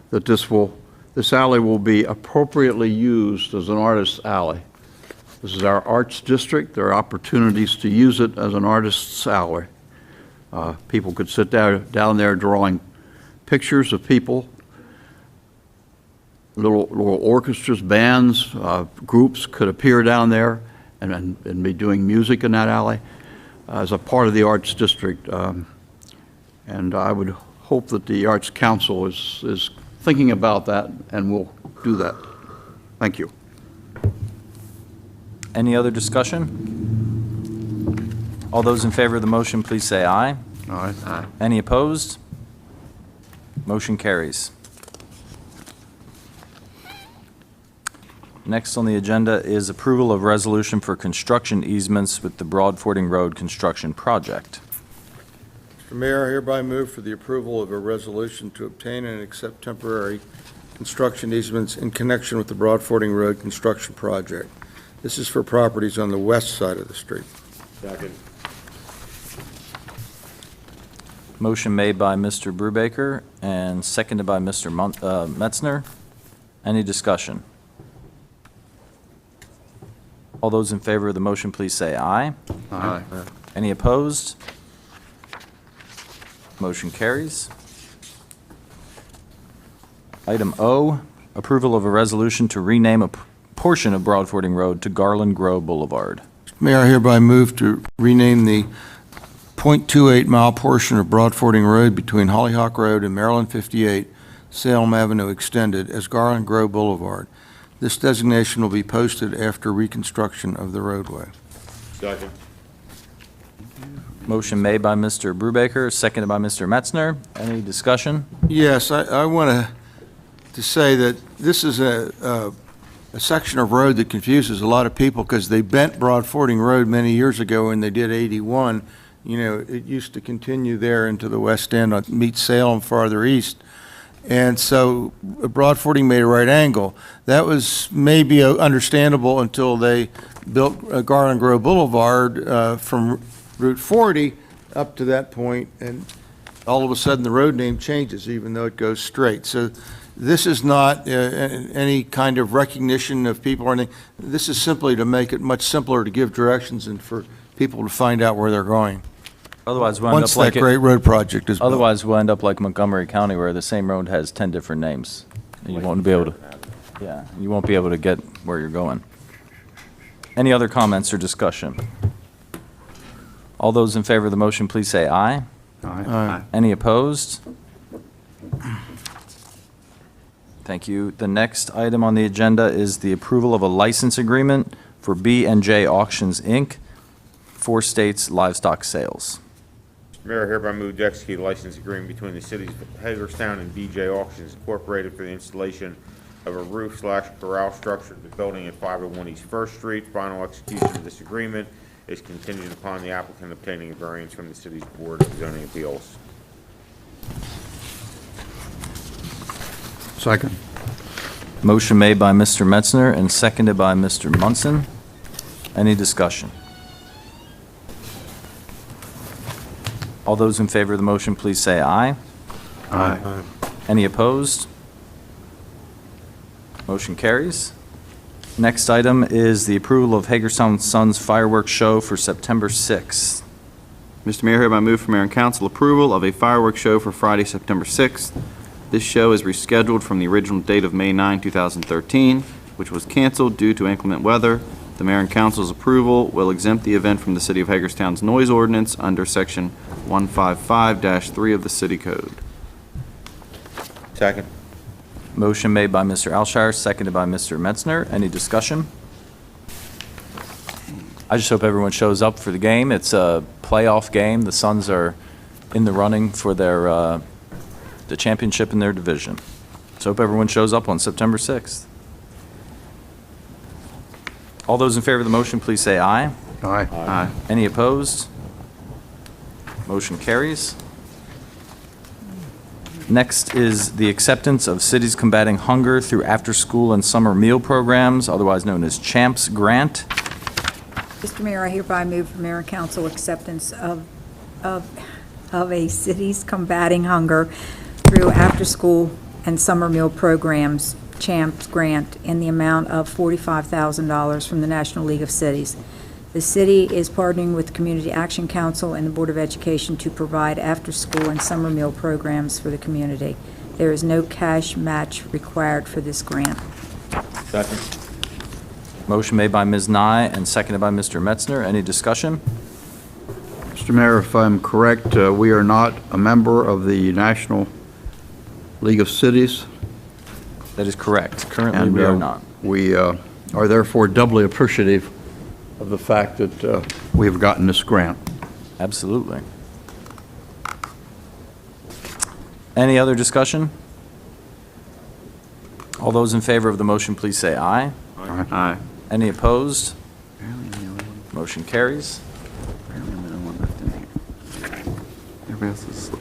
that this alley will be appropriately used as an artist's alley. This is our arts district. There are opportunities to use it as an artist's alley. People could sit down there drawing pictures of people, little orchestras, bands, groups could appear down there and be doing music in that alley as a part of the arts district. And I would hope that the Arts Council is thinking about that and will do that. Thank you. Any other discussion? All those in favor of the motion, please say aye. Aye. Aye. Any opposed? Motion carries. Next on the agenda is approval of resolution for construction easements with the Broad Fording Road construction project. Mr. Mayor, I hereby move for the approval of a resolution to obtain and accept temporary construction easements in connection with the Broad Fording Road construction project. This is for properties on the west side of the street. Second. Motion made by Mr. Brubaker and seconded by Mr. Metzner. Any discussion? All those in favor of the motion, please say aye. Aye. Any opposed? Motion carries. Item O, approval of a resolution to rename a portion of Broad Fording Road to Garland Grove Boulevard. Mayor, I hereby move to rename the .28 mile portion of Broad Fording Road between Hollyhock Road and Maryland 58, Salem Avenue Extended as Garland Grove Boulevard. This designation will be posted after reconstruction of the roadway. Second. Motion made by Mr. Brubaker, seconded by Mr. Metzner. Any discussion? Yes, I want to say that this is a section of road that confuses a lot of people because they bent Broad Fording Road many years ago when they did 81. You know, it used to continue there into the west end, meet Salem farther east. And so Broad Fording made a right angle. That was maybe understandable until they built Garland Grove Boulevard from Route 40 up to that point, and all of a sudden the road name changes even though it goes straight. So this is not any kind of recognition of people or anything. This is simply to make it much simpler to give directions and for people to find out where they're going. Otherwise, we'll end Once up like that great road project is built. Otherwise, we'll end up like Montgomery County, where the same road has 10 different names. And you won't be able to, yeah, you won't be able to get where you're going. Any other comments or discussion? All those in favor of the motion, please say aye. Aye. Any opposed? Thank you. The next item on the agenda is the approval of a license agreement for B&J Auctions, Inc., 4 states livestock sales. Mayor, hereby move to execute a license agreement between the cities of Hagerstown and BJ Auctions Incorporated for the installation of a roof/corral structure at the building at 501 East First Street. Final execution of this agreement is contingent upon the applicant obtaining a variance from the city's Board of Zoning Appeals. Second. Motion made by Mr. Metzner and seconded by Mr. Munson. Any discussion? All those in favor of the motion, please say aye. Aye. Any opposed? Motion carries. Next item is the approval of Hagerstown Suns fireworks show for September 6th. Mr. Mayor, hereby move for mayor and council approval of a fireworks show for Friday, September 6th. This show is rescheduled from the original date of May 9, 2013, which was canceled due to inclement weather. The mayor and council's approval will exempt the event from the City of Hagerstown's noise ordinance under Section 155-3 of the City Code. Second. Motion made by Mr. Alshire, seconded by Mr. Metzner. Any discussion? I just hope everyone shows up for the game. It's a playoff game. The Suns are in the running for their the championship in their division. So hope everyone shows up on September 6th. All those in favor of the motion, please say aye. Aye. Aye. Any opposed? Motion carries. Next is the acceptance of cities combating hunger through after-school and summer meal programs, otherwise known as CHAMPS grant. Mr. Mayor, I hereby move for mayor and council acceptance of a cities combating hunger through after-school and summer meal programs, CHAMPS grant, in the amount of $45,000 from the National League of Cities. The city is partnering with the Community Action Council and the Board of Education to provide after-school and summer meal programs for the community. There is no cash match required for this grant. Second. Motion made by Ms. Nye and seconded by Mr. Metzner. Any discussion? Mr. Mayor, if I'm correct, we are not a member of the National League of Cities. That is correct. Currently, And we are not. We are therefore doubly appreciative of the fact that we have gotten this grant. Absolutely. Any other discussion? All those in favor of the motion, please say aye. Aye. Aye. Any opposed? Motion carries. Passes.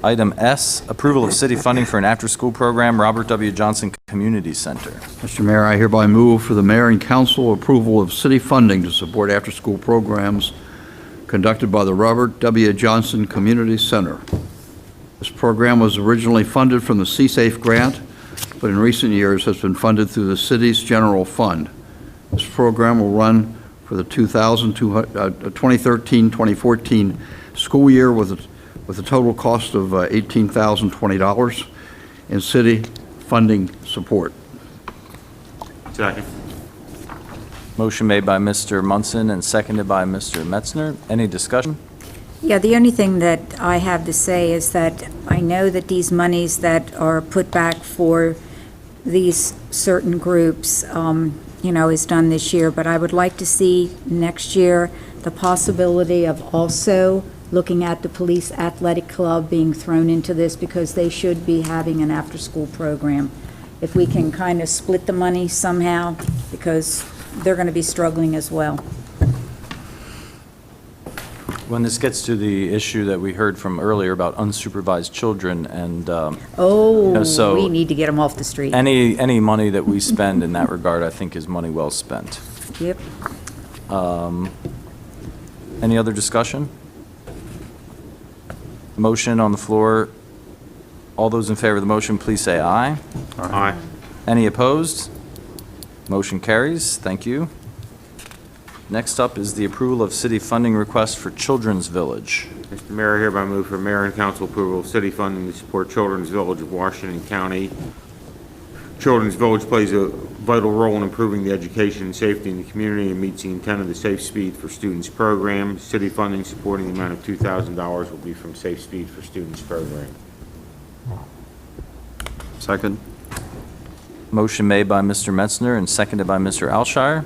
Item S, approval of city funding for an after-school program, Robert W. Johnson Community Center. Mr. Mayor, I hereby move for the mayor and council approval of city funding to support after-school programs conducted by the Robert W. Johnson Community Center. This program was originally funded from the CSAFE grant, but in recent years has been funded through the city's general fund. This program will run for the 2013-2014 school year with a total cost of $18,020 in city funding support. Second. Motion made by Mr. Munson and seconded by Mr. Metzner. Any discussion? Yeah, the only thing that I have to say is that I know that these monies that are put back for these certain groups, is done this year, but I would like to see next year the possibility of also looking at the police athletic club being thrown into this, because they should be having an after-school program. If we can kind of split the money somehow, because they're going to be struggling as well. When this gets to the issue that we heard from earlier about unsupervised children and, so we need to get them off the street. any money that we spend in that regard, I think, is money well spent. Yep. Any other discussion? Motion on the floor. All those in favor of the motion, please say aye. Aye. Any opposed? Motion carries. Thank you. Next up is the approval of city funding request for Children's Village. Mr. Mayor, I hereby move for mayor and council approval of city funding to support Children's Village of Washington County. Children's Village plays a vital role in improving the education and safety in the community and meets the intent of the Safe Speed for Students program. City funding supporting the amount of $2,000 will be from Safe Speed for Students program. Second. Motion made by Mr. Metzner and seconded by Mr. Alshire.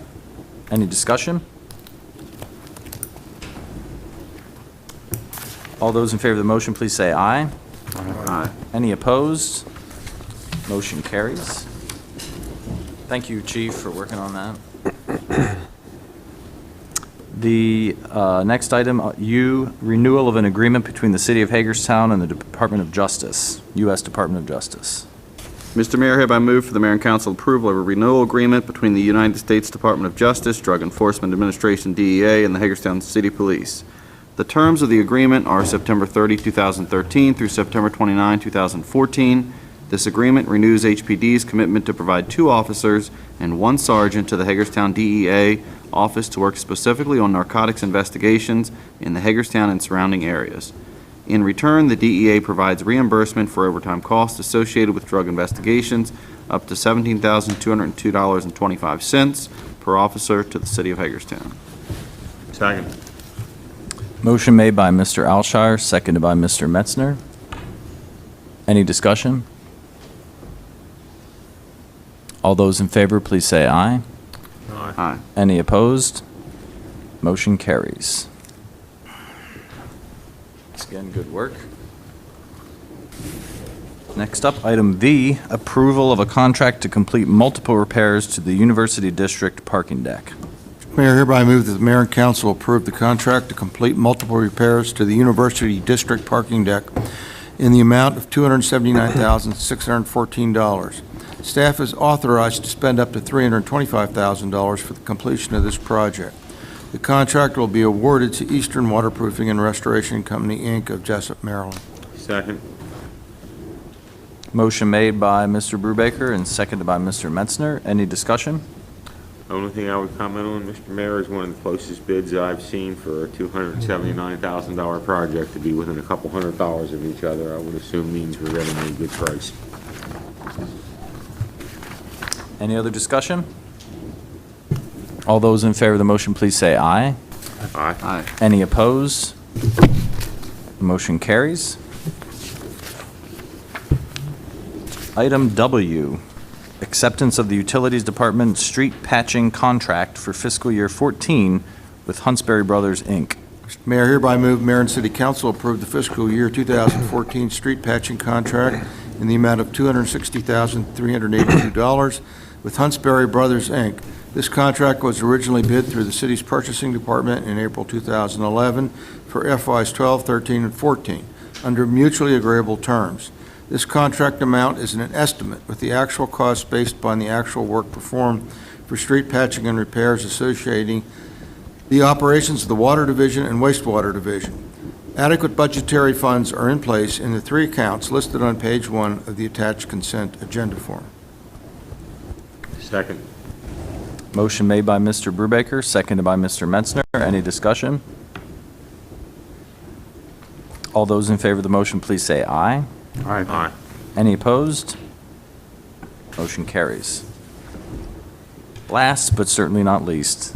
Any discussion? All those in favor of the motion, please say aye. Aye. Any opposed? Motion carries. Thank you, Chief, for working on that. The next item, U, renewal of an agreement between the City of Hagerstown and the Department of Justice, U.S. Department of Justice. Mr. Mayor, hereby move for the mayor and council approval of a renewal agreement between the United States Department of Justice, Drug Enforcement Administration, DEA, and the Hagerstown City Police. The terms of the agreement are September 30, 2013 through September 29, 2014. This agreement renews HPD's commitment to provide 2 officers and 1 sergeant to the Hagerstown DEA office to work specifically on narcotics investigations in the Hagerstown and surrounding areas. In return, the DEA provides reimbursement for overtime costs associated with drug investigations up to $17,202.25 per officer to the City of Hagerstown. Second. Motion made by Mr. Alshire, seconded by Mr. Metzner. Any discussion? All those in favor, please say aye. Aye. Any opposed? Motion carries. Again, good work. Next up, item V, approval of a contract to complete multiple repairs to the University District parking deck. Mayor, hereby move that the mayor and council approve the contract to complete multiple repairs to the University District parking deck in the amount of $279,614. Staff is authorized to spend up to $325,000 for the completion of this project. The contract will be awarded to Eastern Waterproofing and Restoration Company, Inc. of Jessup, Maryland. Second. Motion made by Mr. Brubaker and seconded by Mr. Metzner. Any discussion? The only thing I would comment on, Mr. Mayor, is one of the closest bids I've seen for a $279,000 project to be within a couple $100 of each other. I would assume means we're getting a good price. Any other discussion? All those in favor of the motion, please say aye. Aye. Aye. Any opposed? Motion carries. Item W, acceptance of the Utilities Department street patching contract for fiscal year 14 with Huntsberry Brothers, Inc. Mr. Mayor, hereby move mayor and city council approve the fiscal year 2014 street patching contract in the amount of $260,382 with Huntsberry Brothers, Inc. This contract was originally bid through the city's purchasing department in April 2011 for FYs 12, 13, and 14 under mutually agreeable terms. This contract amount is an estimate with the actual cost based upon the actual work performed for street patching and repairs associating the operations of the Water Division and Wastewater Division. Adequate budgetary funds are in place in the 3 accounts listed on page 1 of the attached consent agenda form. Second. Motion made by Mr. Brubaker, seconded by Mr. Metzner. Any discussion? All those in favor of the motion, please say aye. Aye. Aye. Any opposed? Motion carries. Last but certainly not least,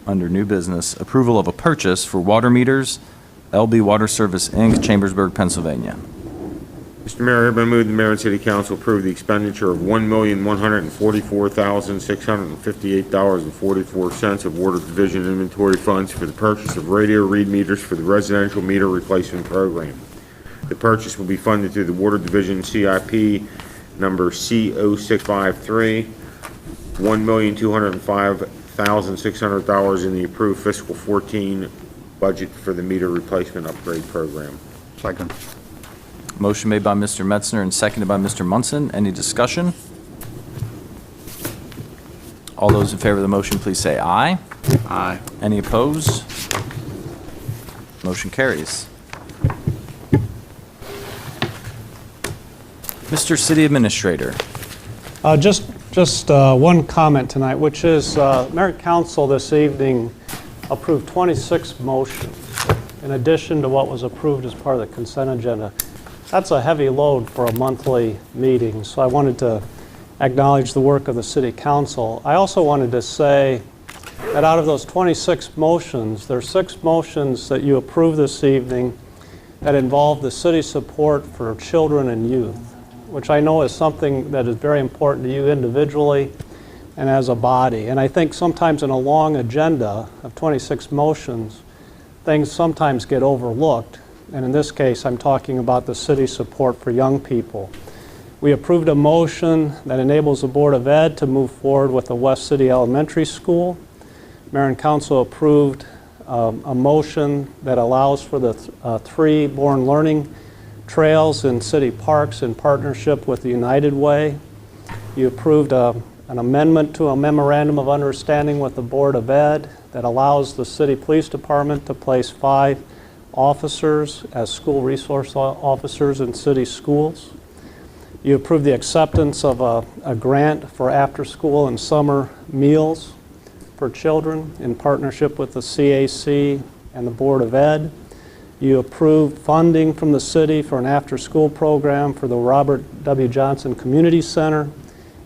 under new business, approval of a purchase for water meters, LB Water Service, Inc., Chambersburg, Pennsylvania. Mr. Mayor, I hereby move the mayor and city council approve the expenditure of $1,144,658.44 of Water Division inventory funds for the purchase of radio read meters for the residential meter replacement program. The purchase will be funded through the Water Division CIP number C0653, $1,205,600 in the approved fiscal 14 budget for the meter replacement upgrade program. Second. Motion made by Mr. Metzner and seconded by Mr. Munson. Any discussion? All those in favor of the motion, please say aye. Aye. Any opposed? Motion carries. Mr. City Administrator. Just one comment tonight, which is Mayor and Council this evening approved 26 motions in addition to what was approved as part of the consent agenda. That's a heavy load for a monthly meeting, so I wanted to acknowledge the work of the City Council. I also wanted to say that out of those 26 motions, there are 6 motions that you approved this evening that involve the city's support for children and youth, which I know is something that is very important to you individually and as a body. And I think sometimes in a long agenda of 26 motions, things sometimes get overlooked. And in this case, I'm talking about the city's support for young people. We approved a motion that enables the Board of Ed to move forward with the West City Elementary School. Mayor and Council approved a motion that allows for the 3 Born Learning trails in city parks in partnership with the United Way. You approved an amendment to a memorandum of understanding with the Board of Ed that allows the city police department to place 5 officers as school resource officers in city schools. You approved the acceptance of a grant for after-school and summer meals for children in partnership with the CAC and the Board of Ed. You approved funding from the city for an after-school program for the Robert W. Johnson Community Center,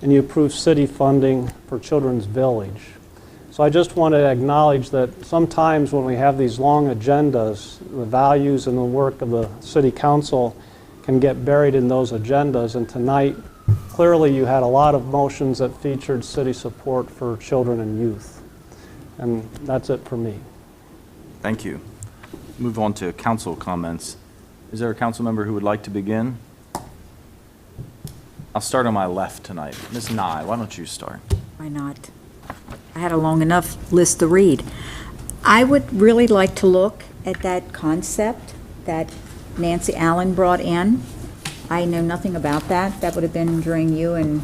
and you approved city funding for Children's Village. So I just want to acknowledge that sometimes when we have these long agendas, the values and the work of the City Council can get buried in those agendas, and tonight, clearly you had a lot of motions that featured city support for children and youth. And that's it for me. Thank you. Move on to council comments. Is there a council member who would like to begin? I'll start on my left tonight. Ms. Nye, why don't you start? Why not? I had a long enough list to read. I would really like to look at that concept that Nancy Allen brought in. I know nothing about that. That would have been during you and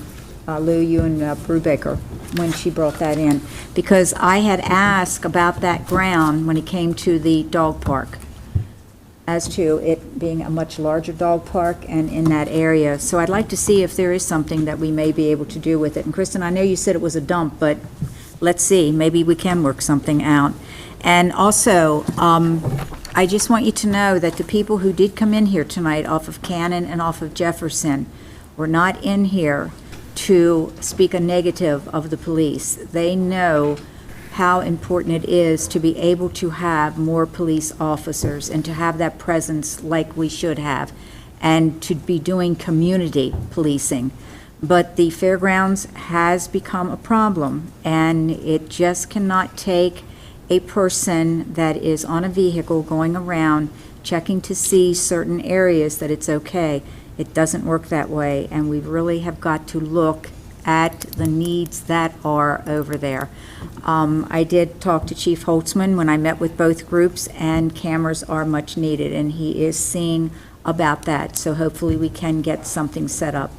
Lou, you and Brubaker when she brought that in. Because I had asked about that ground when it came to the dog park, as to it being a much larger dog park and in that area. So I'd like to see if there is something that we may be able to do with it. And Kristen, I know you said it was a dump, but let's see, maybe we can work something out. And also, I just want you to know that the people who did come in here tonight off of Cannon and off of Jefferson were not in here to speak a negative of the police. They know how important it is to be able to have more police officers and to have that presence like we should have, and to be doing community policing. But the fairgrounds has become a problem, and it just cannot take a person that is on a vehicle going around checking to see certain areas that it's okay. It doesn't work that way, and we really have got to look at the needs that are over there. I did talk to Chief Holtzman when I met with both groups, and cameras are much needed, and he is seeing about that. So hopefully we can get something set up.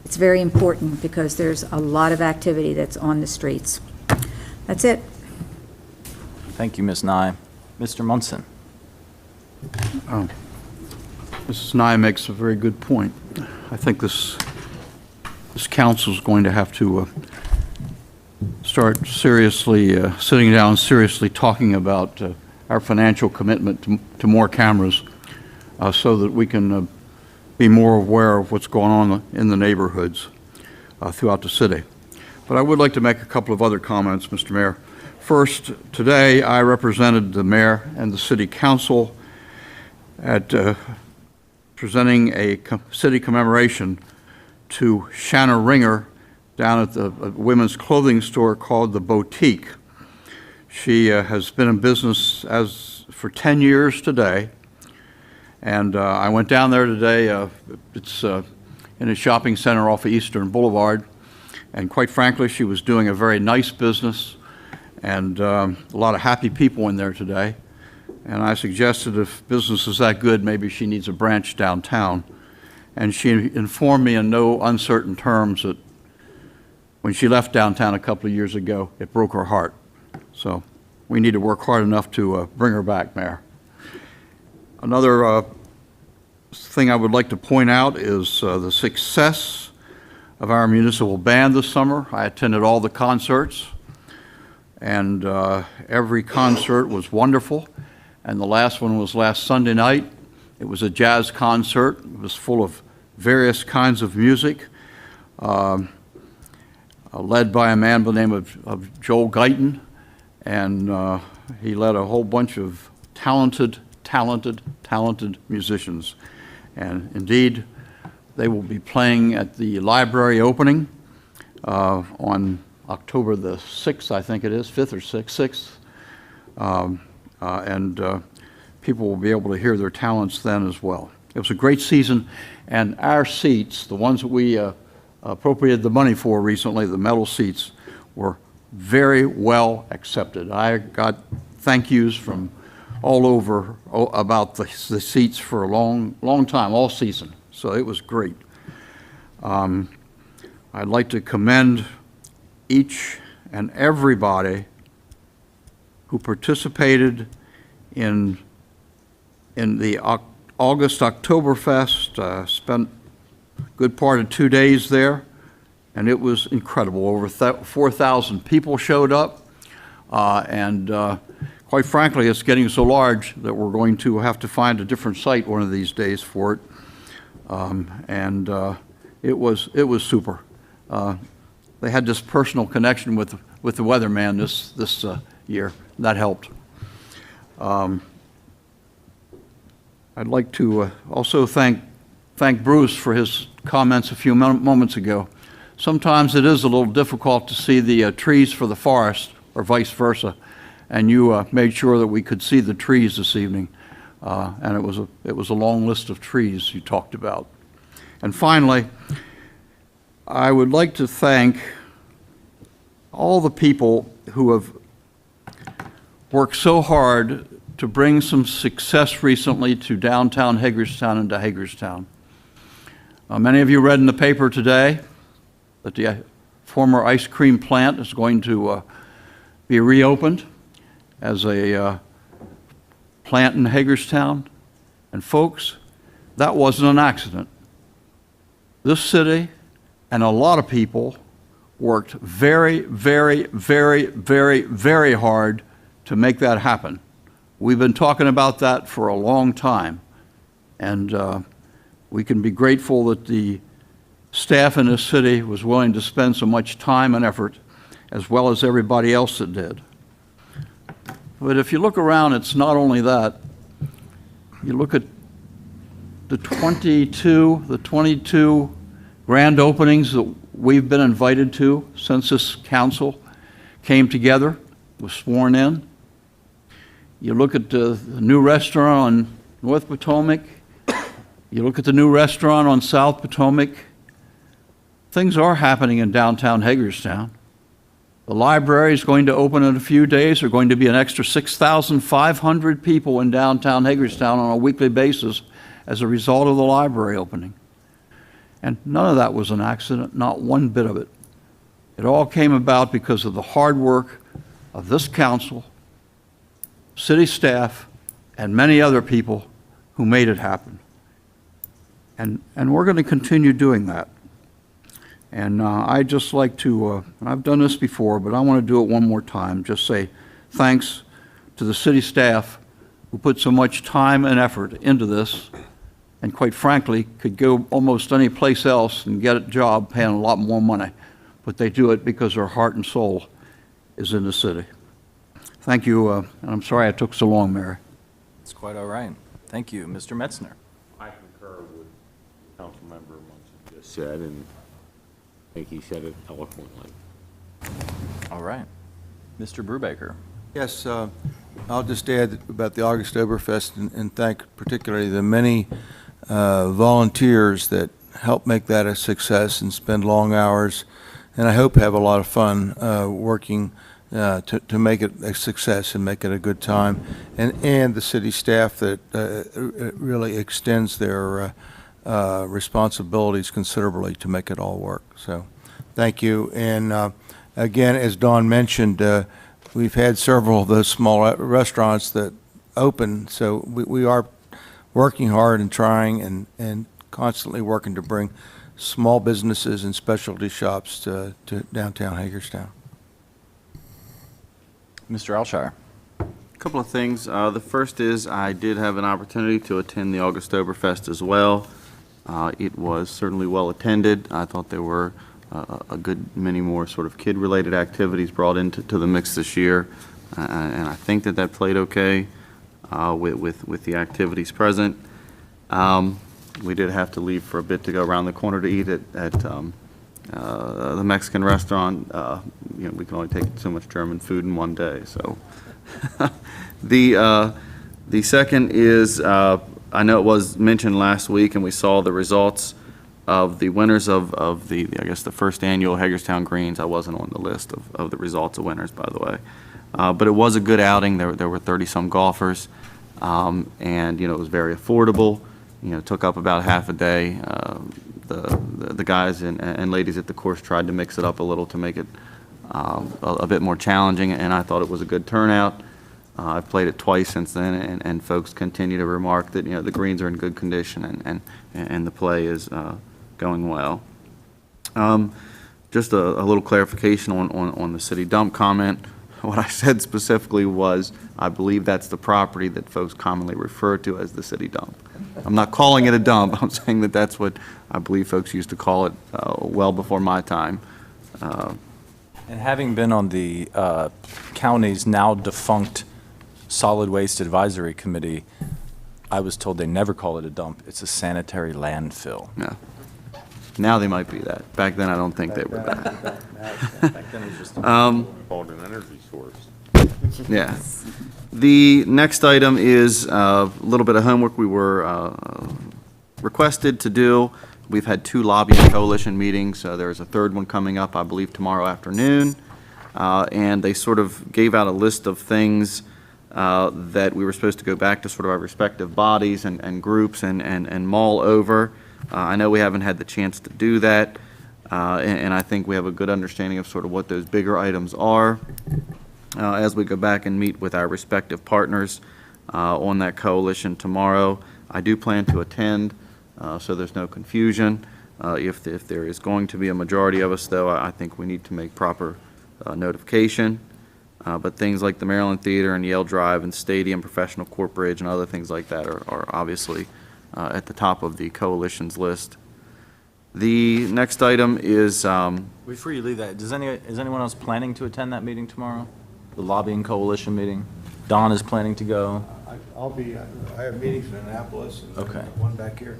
It's very important because there's a lot of activity that's on the streets. That's it. Thank you, Ms. Nye. Mr. Munson. Mrs. Nye makes a very good point. I think this council is going to have to start seriously, sitting down, seriously talking about our financial commitment to more cameras so that we can be more aware of what's going on in the neighborhoods throughout the city. But I would like to make a couple of other comments, Mr. Mayor. First, today I represented the mayor and the city council at presenting a city commemoration to Shanna Ringer down at the women's clothing store called The Boutique. She has been in business for 10 years today, and I went down there today. It's in a shopping center off of Eastern Boulevard, and quite frankly, she was doing a very nice business, and a lot of happy people in there today. And I suggested if business is that good, maybe she needs a branch downtown. And she informed me in no uncertain terms that when she left downtown a couple of years ago, it broke her heart. So we need to work hard enough to bring her back, Mayor. Another thing I would like to point out is the success of our municipal band this summer. I attended all the concerts, and every concert was wonderful. And the last one was last Sunday night. It was a jazz concert. It was full of various kinds of music, led by a man by the name of Joel Guyton. And he led a whole bunch of talented musicians. And indeed, they will be playing at the library opening on October the 6th, I think it is, 5th or 6th. And people will be able to hear their talents then as well. It was a great season, and our seats, the ones that we appropriated the money for recently, the metal seats, were very well accepted. I got thank yous from all over about the seats for a long time, all season, so it was great. I'd like to commend each and everybody who participated in the August Oktoberfest, spent a good part of 2 days there, and it was incredible. Over 4,000 people showed up, and quite frankly, it's getting so large that we're going to have to find a different site one of these days for it, and it was super. They had this personal connection with the weatherman this year. That helped. I'd like to also thank Bruce for his comments a few moments ago. Sometimes it is a little difficult to see the trees for the forest, or vice versa, and you made sure that we could see the trees this evening, and it was a long list of trees you talked about. And finally, I would like to thank all the people who have worked so hard to bring some success recently to downtown Hagerstown and to Hagerstown. Many of you read in the paper today that the former ice cream plant is going to be reopened as a plant in Hagerstown. And folks, that wasn't an accident. This city and a lot of people worked very, very, very, very, very hard to make that happen. We've been talking about that for a long time, and we can be grateful that the staff in this city was willing to spend so much time and effort, as well as everybody else that did. But if you look around, it's not only that. You look at the 22 grand openings that we've been invited to since this council came together, was sworn in. You look at the new restaurant on North Potomac. You look at the new restaurant on South Potomac. things are happening in downtown Hagerstown. The library is going to open in a few days. There are going to be an extra 6,500 people in downtown Hagerstown on a weekly basis as a result of the library opening. And none of that was an accident, not one bit of it. It all came about because of the hard work of this council, city staff, and many other people who made it happen. And we're going to continue doing that. And I'd just like to, and I've done this before, but I want to do it one more time, just say thanks to the city staff who put so much time and effort into this, and quite frankly, could go almost any place else and get a job paying a lot more money. But they do it because their heart and soul is in the city. Thank you, and I'm sorry I took so long, Mary. It's quite all right. Thank you. Mr. Metzner. I concur with Councilmember Munson just said, and I think he said it eloquently. All right. Mr. Brubaker. Yes, I'll just add about the August-Oberfest and thank particularly the many volunteers that help make that a success and spend long hours, and I hope have a lot of fun working to make it a success and make it a good time, and the city staff that really extends their responsibilities considerably to make it all work. So thank you. And again, as Dawn mentioned, we've had several of those small restaurants that open, so we are working hard and trying and constantly working to bring small businesses and specialty shops to downtown Hagerstown. Mr. Alshire. A couple of things. The first is I did have an opportunity to attend the August-Oberfest as well. It was certainly well attended. I thought there were a good many more sort of kid-related activities brought into the mix this year, and I think that played okay with the activities present. We did have to leave for a bit to go around the corner to eat at the Mexican restaurant. We can only take so much German food in one day. So, the second is I know it was mentioned last week, and we saw the results of the winners of the I guess the first annual Hagerstown Greens. I wasn't on the list of the results of winners, by the way, but it was a good outing. There were 30-some golfers, and it was very affordable. Took up about half a day. The guys and ladies at the course tried to mix it up a little to make it a bit more challenging, and I thought it was a good turnout. I've played it twice since then, and folks continue to remark that the greens are in good condition and the play is going well. Just a little clarification on the city dump comment. What I said specifically was I believe that's the property that folks commonly refer to as the city dump. I'm not calling it a dump. I'm saying that that's what I believe folks used to call it well before my time. And having been on the county's now defunct Solid Waste Advisory Committee, I was told they never call it a dump. It's a sanitary landfill. Yeah. Now they might be that. Back then, I don't think they were that. Back then it was just Called an energy source. Yeah. The next item is a little bit of homework we were requested to do. We've had 2 lobbying coalition meetings. There's a third one coming up, I believe, tomorrow afternoon. And they sort of gave out a list of things that we were supposed to go back to sort of our respective bodies and groups and mull over. I know we haven't had the chance to do that, and I think we have a good understanding of sort of what those bigger items are as we go back and meet with our respective partners on that coalition tomorrow. I do plan to attend, so there's no confusion. If there is going to be a majority of us, though, I think we need to make proper notification. But things like the Maryland Theater and Yale Drive and Stadium, Professional Court Bridge, and other things like that are obviously at the top of the coalition's list. The next item is... Before you leave that, is anyone else planning to attend that meeting tomorrow? The lobbying coalition meeting? Don is planning to go. I'll be, I have meetings in Annapolis and Okay. one back here.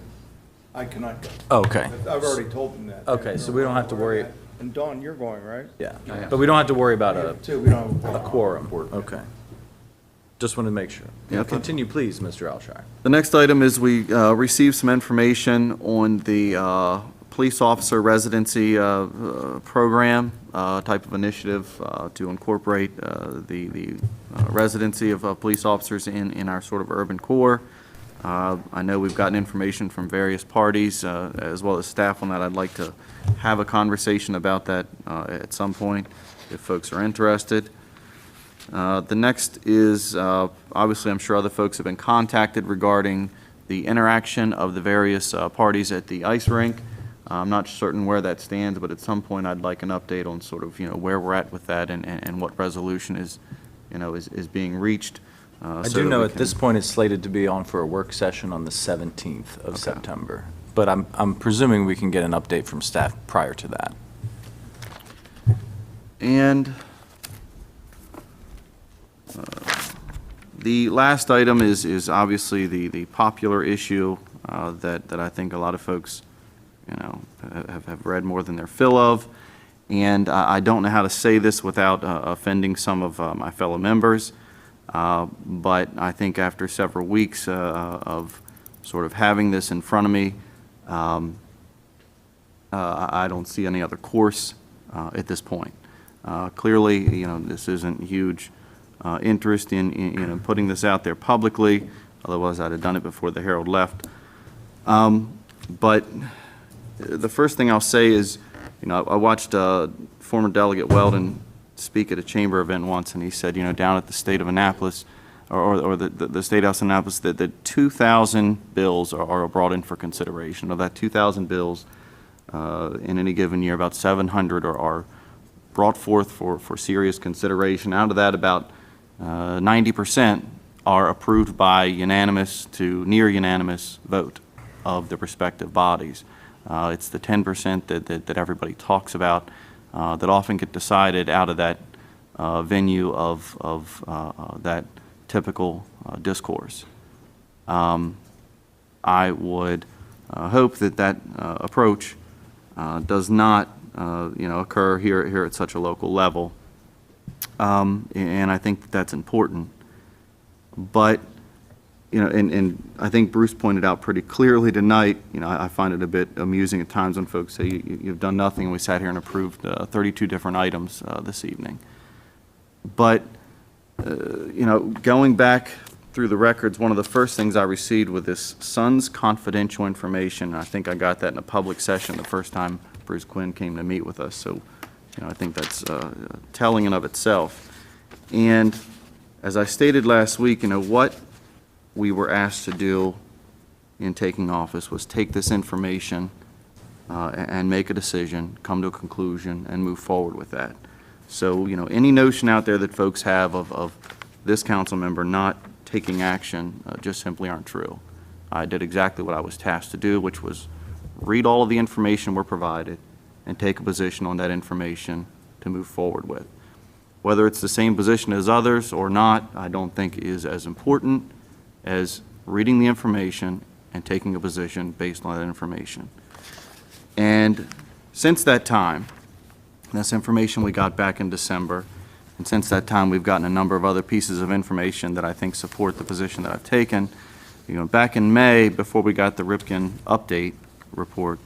I cannot go. Okay. I've already told them that. Okay, so we don't have to worry. And Dawn, you're going, right? Yeah, but we don't have to worry about We don't have a quorum. Okay. Just wanted to make sure. Yeah, Continue, please, Mr. Alshire. The next item is we received some information on the police officer residency program type of initiative to incorporate the residency of police officers in our sort of urban core. I know we've gotten information from various parties as well as staff on that. I'd like to have a conversation about that at some point if folks are interested. The next is, obviously, I'm sure other folks have been contacted regarding the interaction of the various parties at the ice rink. I'm not certain where that stands, but at some point I'd like an update on sort of, where we're at with that and what resolution is being reached. I do know at this point it's slated to be on for a work session on the 17th of September, but I'm presuming we can get an update from staff prior to that. And the last item is obviously the popular issue that I think a lot of folks, have read more than their fill of. And I don't know how to say this without offending some of my fellow members. But I think after several weeks of sort of having this in front of me, I don't see any other course at this point. Clearly, this isn't huge interest in putting this out there publicly, otherwise I'd have done it before the Herald left. But the first thing I'll say is, I watched former Delegate Weldon speak at a chamber event once, and he said, down at the state of Annapolis, or the State House in Annapolis, that 2,000 bills are brought in for consideration. Of that 2,000 bills, in any given year, about 700 are brought forth for serious consideration. Out of that, about 90% are approved by unanimous to near unanimous vote of the respective bodies. It's the 10% that everybody talks about that often get decided out of that venue of that typical discourse. I would hope that approach does not occur here at such a local level, and I think that's important. But and I think Bruce pointed out pretty clearly tonight, I find it a bit amusing at times when folks say, you've done nothing, and we sat here and approved 32 different items this evening. But, going back through the records, one of the first things I received was this son's confidential information. I think I got that in a public session the first time Bruce Quinn came to meet with us, so I think that's telling in of itself. And as I stated last week, what we were asked to do in taking office was take this information and make a decision, come to a conclusion, and move forward with that. So, any notion out there that folks have of this council member not taking action just simply aren't true. I did exactly what I was tasked to do, which was read all of the information we're provided and take a position on that information to move forward with. Whether it's the same position as others or not, I don't think is as important as reading the information and taking a position based on that information. And since that time, this information we got back in December, and since that time we've gotten a number of other pieces of information that I think support the position that I've taken. Back in May, before we got the Ripken update report,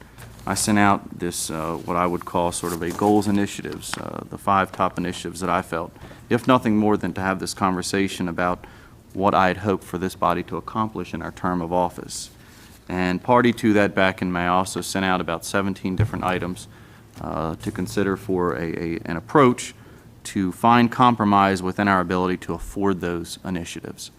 I sent out this, what I would call sort of a goals initiatives, the 5 top initiatives that I felt, if nothing more than to have this conversation about what I had hoped for this body to accomplish in our term of office. And party to that, back in May, I also sent out about 17 different items to consider for an approach to find compromise within our ability to afford those initiatives.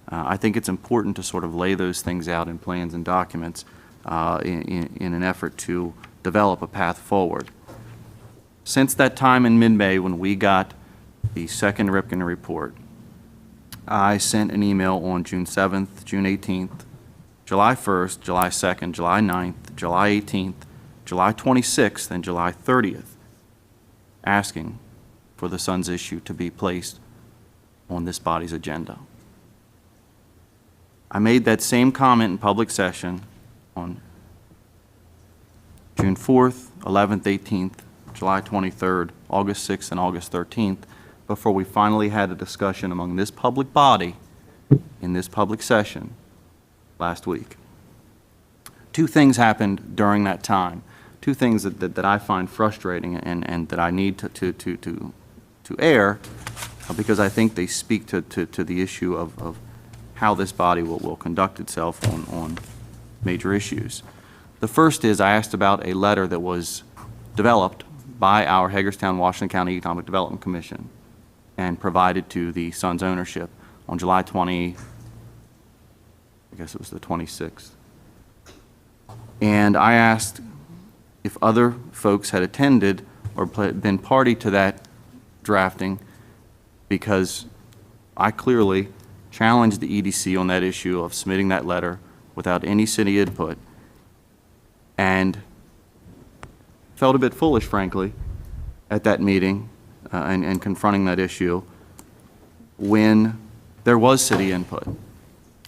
I think it's important to sort of lay those things out in plans and documents in an effort to develop a path forward. Since that time in mid-May when we got the second Ripken report, I sent an email on June 7th, June 18th, July 1st, July 2nd, July 9th, July 18th, July 26th, and July 30th, asking for the son's issue to be placed on this body's agenda. I made that same comment in public session on June 4th, 11th, 18th, July 23rd, August 6th, and August 13th, before we finally had a discussion among this public body in this public session last week. 2 things happened during that time. two things that I find frustrating and that I need to air, because I think they speak to the issue of how this body will conduct itself on major issues. The first is I asked about a letter that was developed by our Hagerstown, Washington County Economic Development Commission and provided to the Sun's ownership on July 20, I guess it was the 26th. And I asked if other folks had attended or been party to that drafting, because I clearly challenged the EDC on that issue of submitting that letter without any city input, and felt a bit foolish, frankly, at that meeting and confronting that issue when there was city input.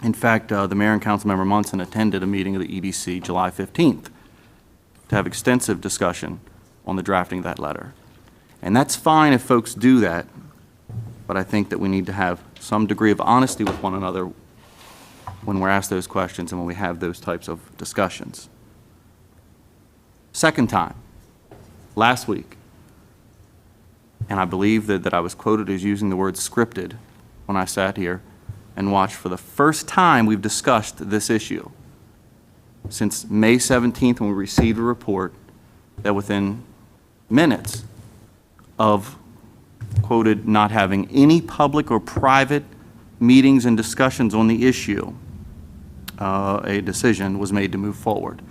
In fact, the mayor and councilmember Munson attended a meeting of the EDC July 15th to have extensive discussion on the drafting of that letter. And that's fine if folks do that, but I think that we need to have some degree of honesty with one another when we're asked those questions and when we have those types of discussions. Second time, last week, and I believe that I was quoted as using the word scripted when I sat here and watched for the first time we've discussed this issue since May 17th, when we received a report that within minutes of quoted not having any public or private meetings and discussions on the issue, a decision was made to move forward.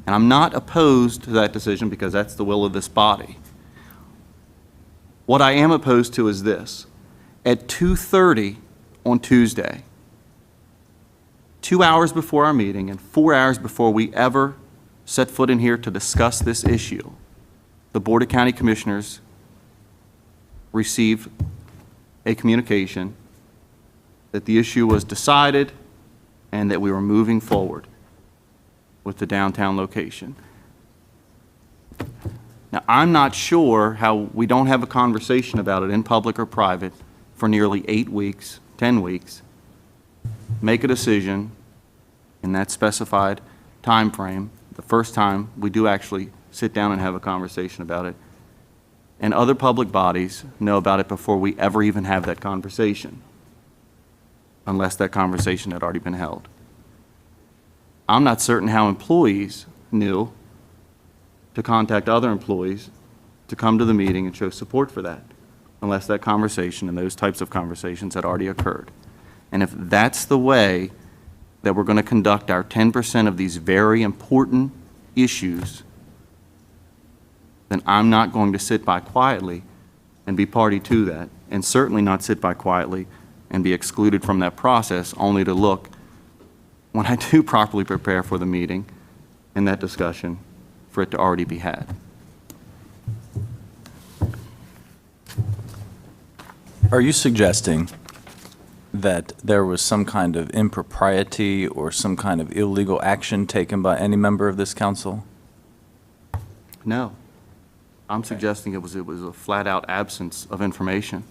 And I'm not opposed to that decision because that's the will of this body. What I am opposed to is this. At 2:30 on Tuesday, 2 hours before our meeting and 4 hours before we ever set foot in here to discuss this issue, the Board of County Commissioners received a communication that the issue was decided and that we were moving forward with the downtown location. Now, I'm not sure how we don't have a conversation about it in public or private for nearly 8 weeks, 10 weeks, make a decision in that specified time frame, the first time we do actually sit down and have a conversation about it, and other public bodies know about it before we ever even have that conversation, unless that conversation had already been held. I'm not certain how employees knew to contact other employees to come to the meeting and show support for that, unless that conversation and those types of conversations had already occurred. And if that's the way that we're going to conduct our 10% of these very important issues, then I'm not going to sit by quietly and be party to that, and certainly not sit by quietly and be excluded from that process only to look, when I do properly prepare for the meeting and that discussion, for it to already be had. Are you suggesting that there was some kind of impropriety or some kind of illegal action taken by any member of this council? No. I'm suggesting it was a flat-out absence of information.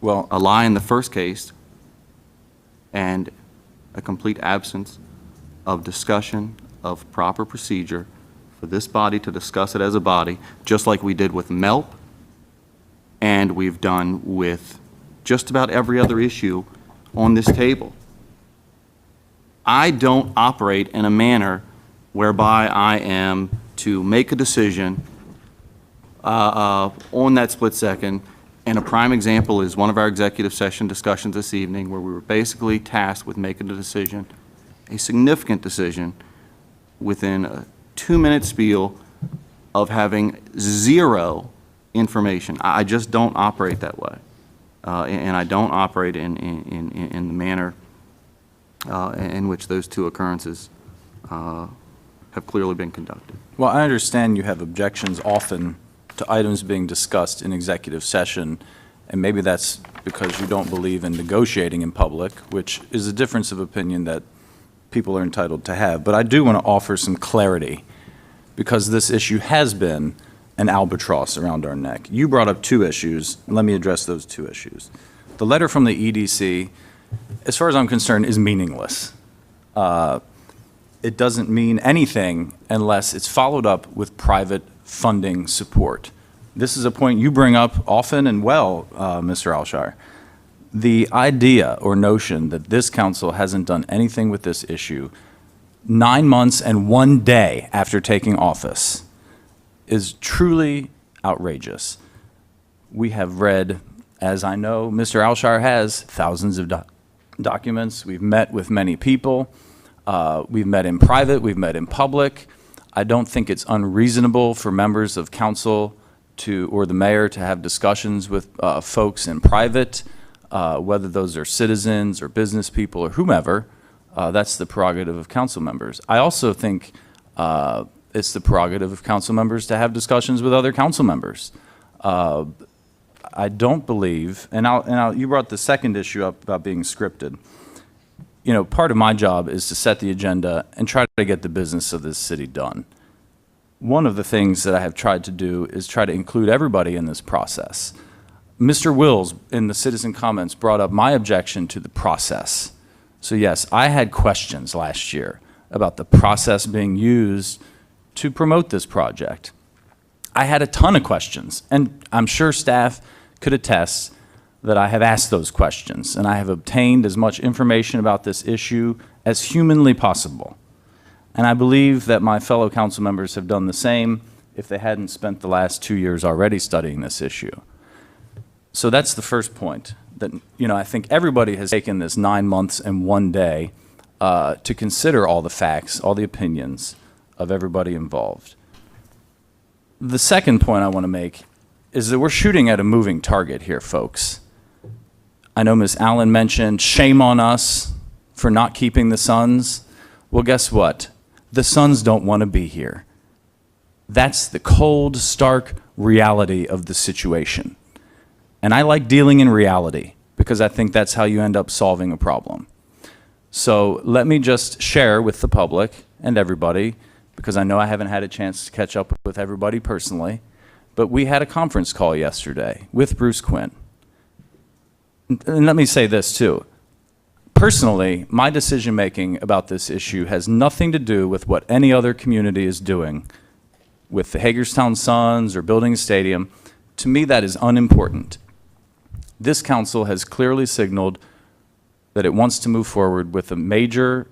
Well, a lie in the first case and a complete absence of discussion of proper procedure for this body to discuss it as a body, just like we did with MELP and we've done with just about every other issue on this table. I don't operate in a manner whereby I am to make a decision on that split second, and a prime example is one of our executive session discussions this evening where we were basically tasked with making a decision, a significant decision, within a 2-minute spiel of having zero information. I just don't operate that way. And I don't operate in the manner in which those two occurrences have clearly been conducted. Well, I understand you have objections often to items being discussed in executive session, and maybe that's because you don't believe in negotiating in public, which is a difference of opinion that people are entitled to have. But I do want to offer some clarity, because this issue has been an albatross around our neck. You brought up 2 issues. Let me address those 2 issues. The letter from the EDC, as far as I'm concerned, is meaningless. it doesn't mean anything unless it's followed up with private funding support. This is a point you bring up often and well, Mr. Alshire. The idea or notion that this council hasn't done anything with this issue 9 months and 1 day after taking office is truly outrageous. We have read, as I know Mr. Alshire has, thousands of documents. We've met with many people. We've met in private. We've met in public. I don't think it's unreasonable for members of council or the mayor to have discussions with folks in private, whether those are citizens or business people or whomever. That's the prerogative of council members. I also think it's the prerogative of council members to have discussions with other council members. I don't believe, you brought the second issue up about being scripted. You know, part of my job is to set the agenda and try to get the business of this city done. One of the things that I have tried to do is try to include everybody in this process. Mr. Wills, in the citizen comments, brought up my objection to the process. So yes, I had questions last year about the process being used to promote this project. I had a ton of questions, and I'm sure staff could attest that I have asked those questions, and I have obtained as much information about this issue as humanly possible. And I believe that my fellow council members have done the same if they hadn't spent the last 2 years already studying this issue. So that's the first point, that, you know, I think everybody has taken this 9 months and 1 day to consider all the facts, all the opinions of everybody involved. The second point I want to make is that we're shooting at a moving target here, folks. I know Ms. Allen mentioned shame on us for not keeping the Suns. Well, guess what? The Suns don't want to be here. That's the cold, stark reality of the situation. And I like dealing in reality because I think that's how you end up solving a problem. So let me just share with the public and everybody, because I know I haven't had a chance to catch up with everybody personally, but we had a conference call yesterday with Bruce Quinn. And let me say this too. Personally, my decision-making about this issue has nothing to do with what any other community is doing with the Hagerstown Suns or building a stadium. To me, that is unimportant. This council has clearly signaled that it wants to move forward with a major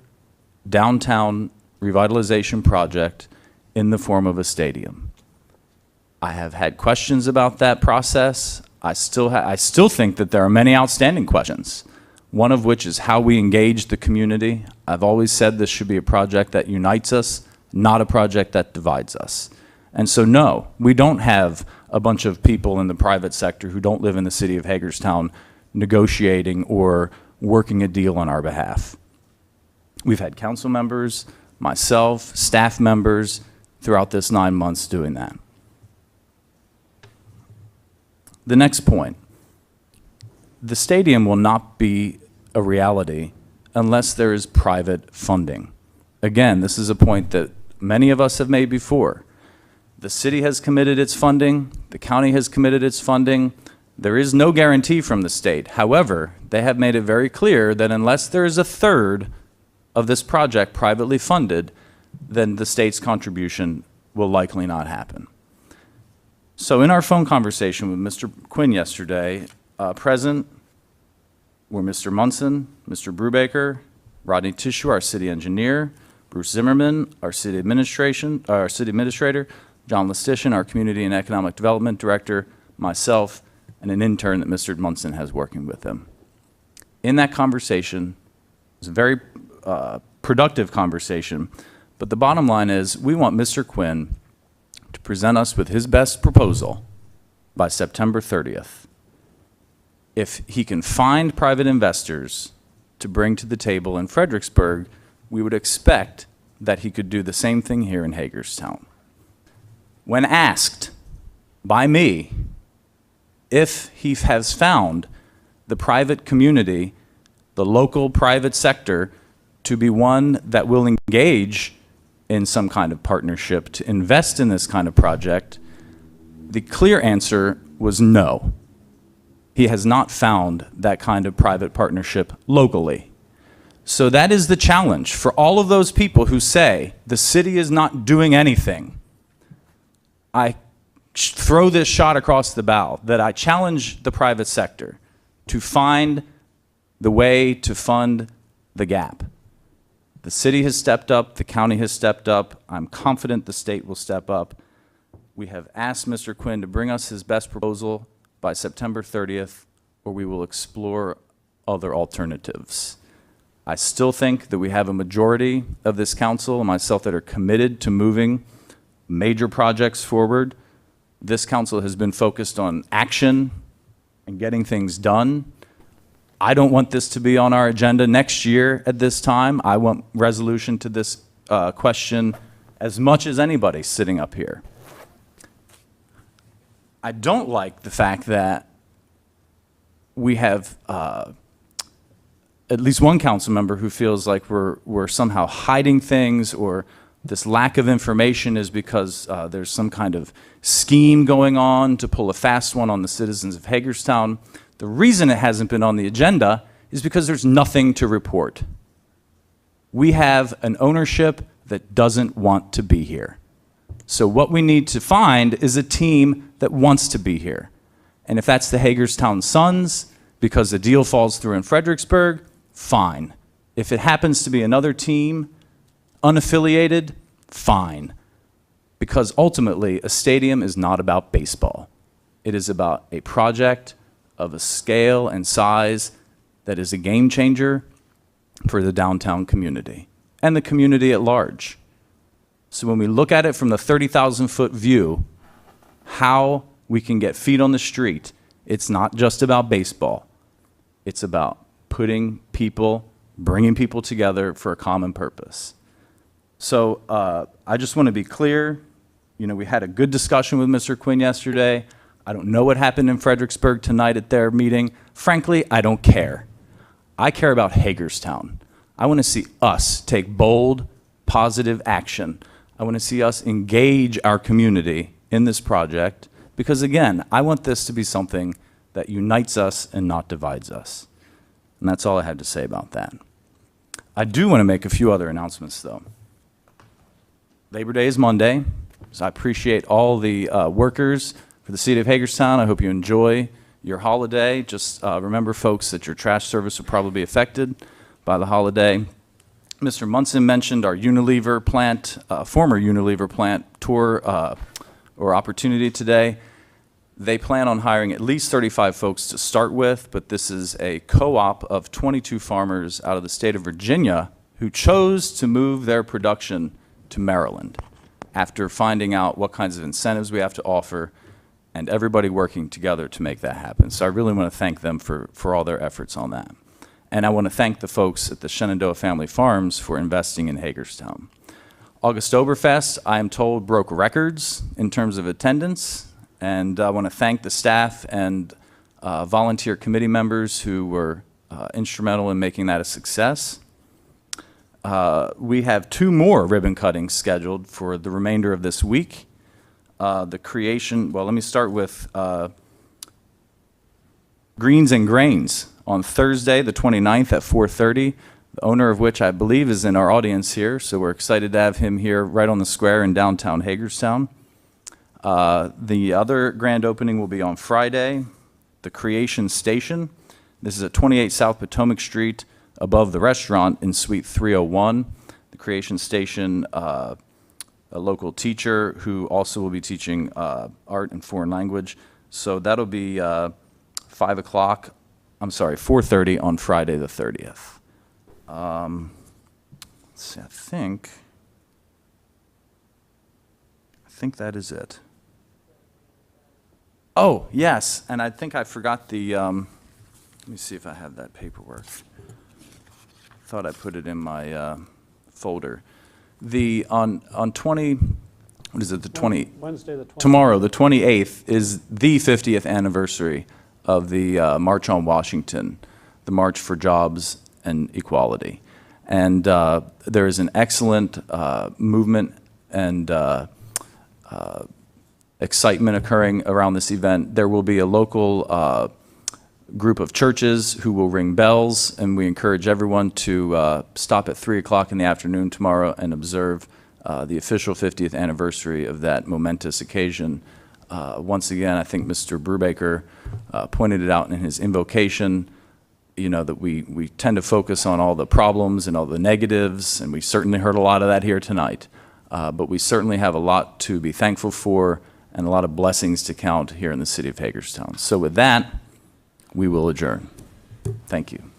downtown revitalization project in the form of a stadium. I have had questions about that process. I still think that there are many outstanding questions, one of which is how we engage the community. I've always said this should be a project that unites us, not a project that divides us. And so no, we don't have a bunch of people in the private sector who don't live in the city of Hagerstown negotiating or working a deal on our behalf. We've had council members, myself, staff members throughout this 9 months doing that. The next point, the stadium will not be a reality unless there is private funding. Again, this is a point that many of us have made before. The city has committed its funding, the county has committed its funding. There is no guarantee from the state. However, they have made it very clear that unless there is a third of this project privately funded, then the state's contribution will likely not happen. So in our phone conversation with Mr. Quinn yesterday, present were Mr. Munson, Mr. Brubaker, Rodney Tissue, our city engineer, Bruce Zimmerman, our city administrator, John Lestitian, our community and economic development director, myself, and an intern that Mr. Munson has working with him. In that conversation, it was a very productive conversation, but the bottom line is we want Mr. Quinn to present us with his best proposal by September 30th. If he can find private investors to bring to the table in Fredericksburg, we would expect that he could do the same thing here in Hagerstown. When asked by me if he has found the private community, the local private sector, to be one that will engage in some kind of partnership to invest in this kind of project, the clear answer was no. He has not found that kind of private partnership locally. So that is the challenge for all of those people who say the city is not doing anything. I throw this shot across the bow that I challenge the private sector to find the way to fund the gap. The city has stepped up, the county has stepped up. I'm confident the state will step up. We have asked Mr. Quinn to bring us his best proposal by September 30th, or we will explore other alternatives. I still think that we have a majority of this council and myself that are committed to moving major projects forward. This council has been focused on action and getting things done. I don't want this to be on our agenda next year at this time. I want resolution to this question as much as anybody sitting up here. I don't like the fact that we have at least one council member who feels like we're somehow hiding things, or this lack of information is because there's some kind of scheme going on to pull a fast one on the citizens of Hagerstown. The reason it hasn't been on the agenda is because there's nothing to report. We have an ownership that doesn't want to be here. So what we need to find is a team that wants to be here. And if that's the Hagerstown Suns, because the deal falls through in Fredericksburg, fine. If it happens to be another team, unaffiliated, fine. Because ultimately, a stadium is not about baseball. It is about a project of a scale and size that is a game changer for the downtown community and the community at large. So when we look at it from the 30,000-foot view, how we can get feet on the street, it's not just about baseball. It's about bringing people together for a common purpose. So I just want to be clear. You know, we had a good discussion with Mr. Quinn yesterday. I don't know what happened in Fredericksburg tonight at their meeting. Frankly, I don't care. I care about Hagerstown. I want to see us take bold, positive action. I want to see us engage our community in this project because, again, I want this to be something that unites us and not divides us. And that's all I had to say about that. I do want to make a few other announcements, though. Labor Day is Monday, so I appreciate all the workers for the city of Hagerstown. I hope you enjoy your holiday. Just remember, folks, that your trash service will probably be affected by the holiday. Mr. Munson mentioned our Unilever plant, former Unilever plant tour or opportunity today. They plan on hiring at least 35 folks to start with, but this is a co-op of 22 farmers out of the state of Virginia who chose to move their production to Maryland after finding out what kinds of incentives we have to offer and everybody working together to make that happen. So I really want to thank them for all their efforts on that. And I want to thank the folks at the Shenandoah Family Farms for investing in Hagerstown. August-Overfest, I am told, broke records in terms of attendance, and I want to thank the staff and volunteer committee members who were instrumental in making that a success. We have 2 more ribbon cuttings scheduled for the remainder of this week. Let me start with Greens and Grains on Thursday, the 29th at 4:30, the owner of which I believe is in our audience here, so we're excited to have him here right on the square in downtown Hagerstown. The other grand opening will be on Friday, the Creation Station. This is at 28 South Potomac Street, above the restaurant in Suite 301. The Creation Station, a local teacher who also will be teaching art and foreign language. So that'll be 4:30 on Friday the 30th. Let's see, I think that is it. Oh, yes, and I think I forgot the, let me see if I have that paperwork. Thought I put it in my folder. Wednesday the 20th, tomorrow, the 28th, is the 50th anniversary of the March on Washington, the March for Jobs and Equality. And there is an excellent movement and excitement occurring around this event. There will be a local group of churches who will ring bells, and we encourage everyone to stop at 3 o'clock in the afternoon tomorrow and observe the official 50th anniversary of that momentous occasion. Once again, I think Mr. Brubaker pointed it out in his invocation, you know, that we tend to focus on all the problems and all the negatives, and we certainly heard a lot of that here tonight. But we certainly have a lot to be thankful for and a lot of blessings to count here in the city of Hagerstown. So with that, we will adjourn. Thank you.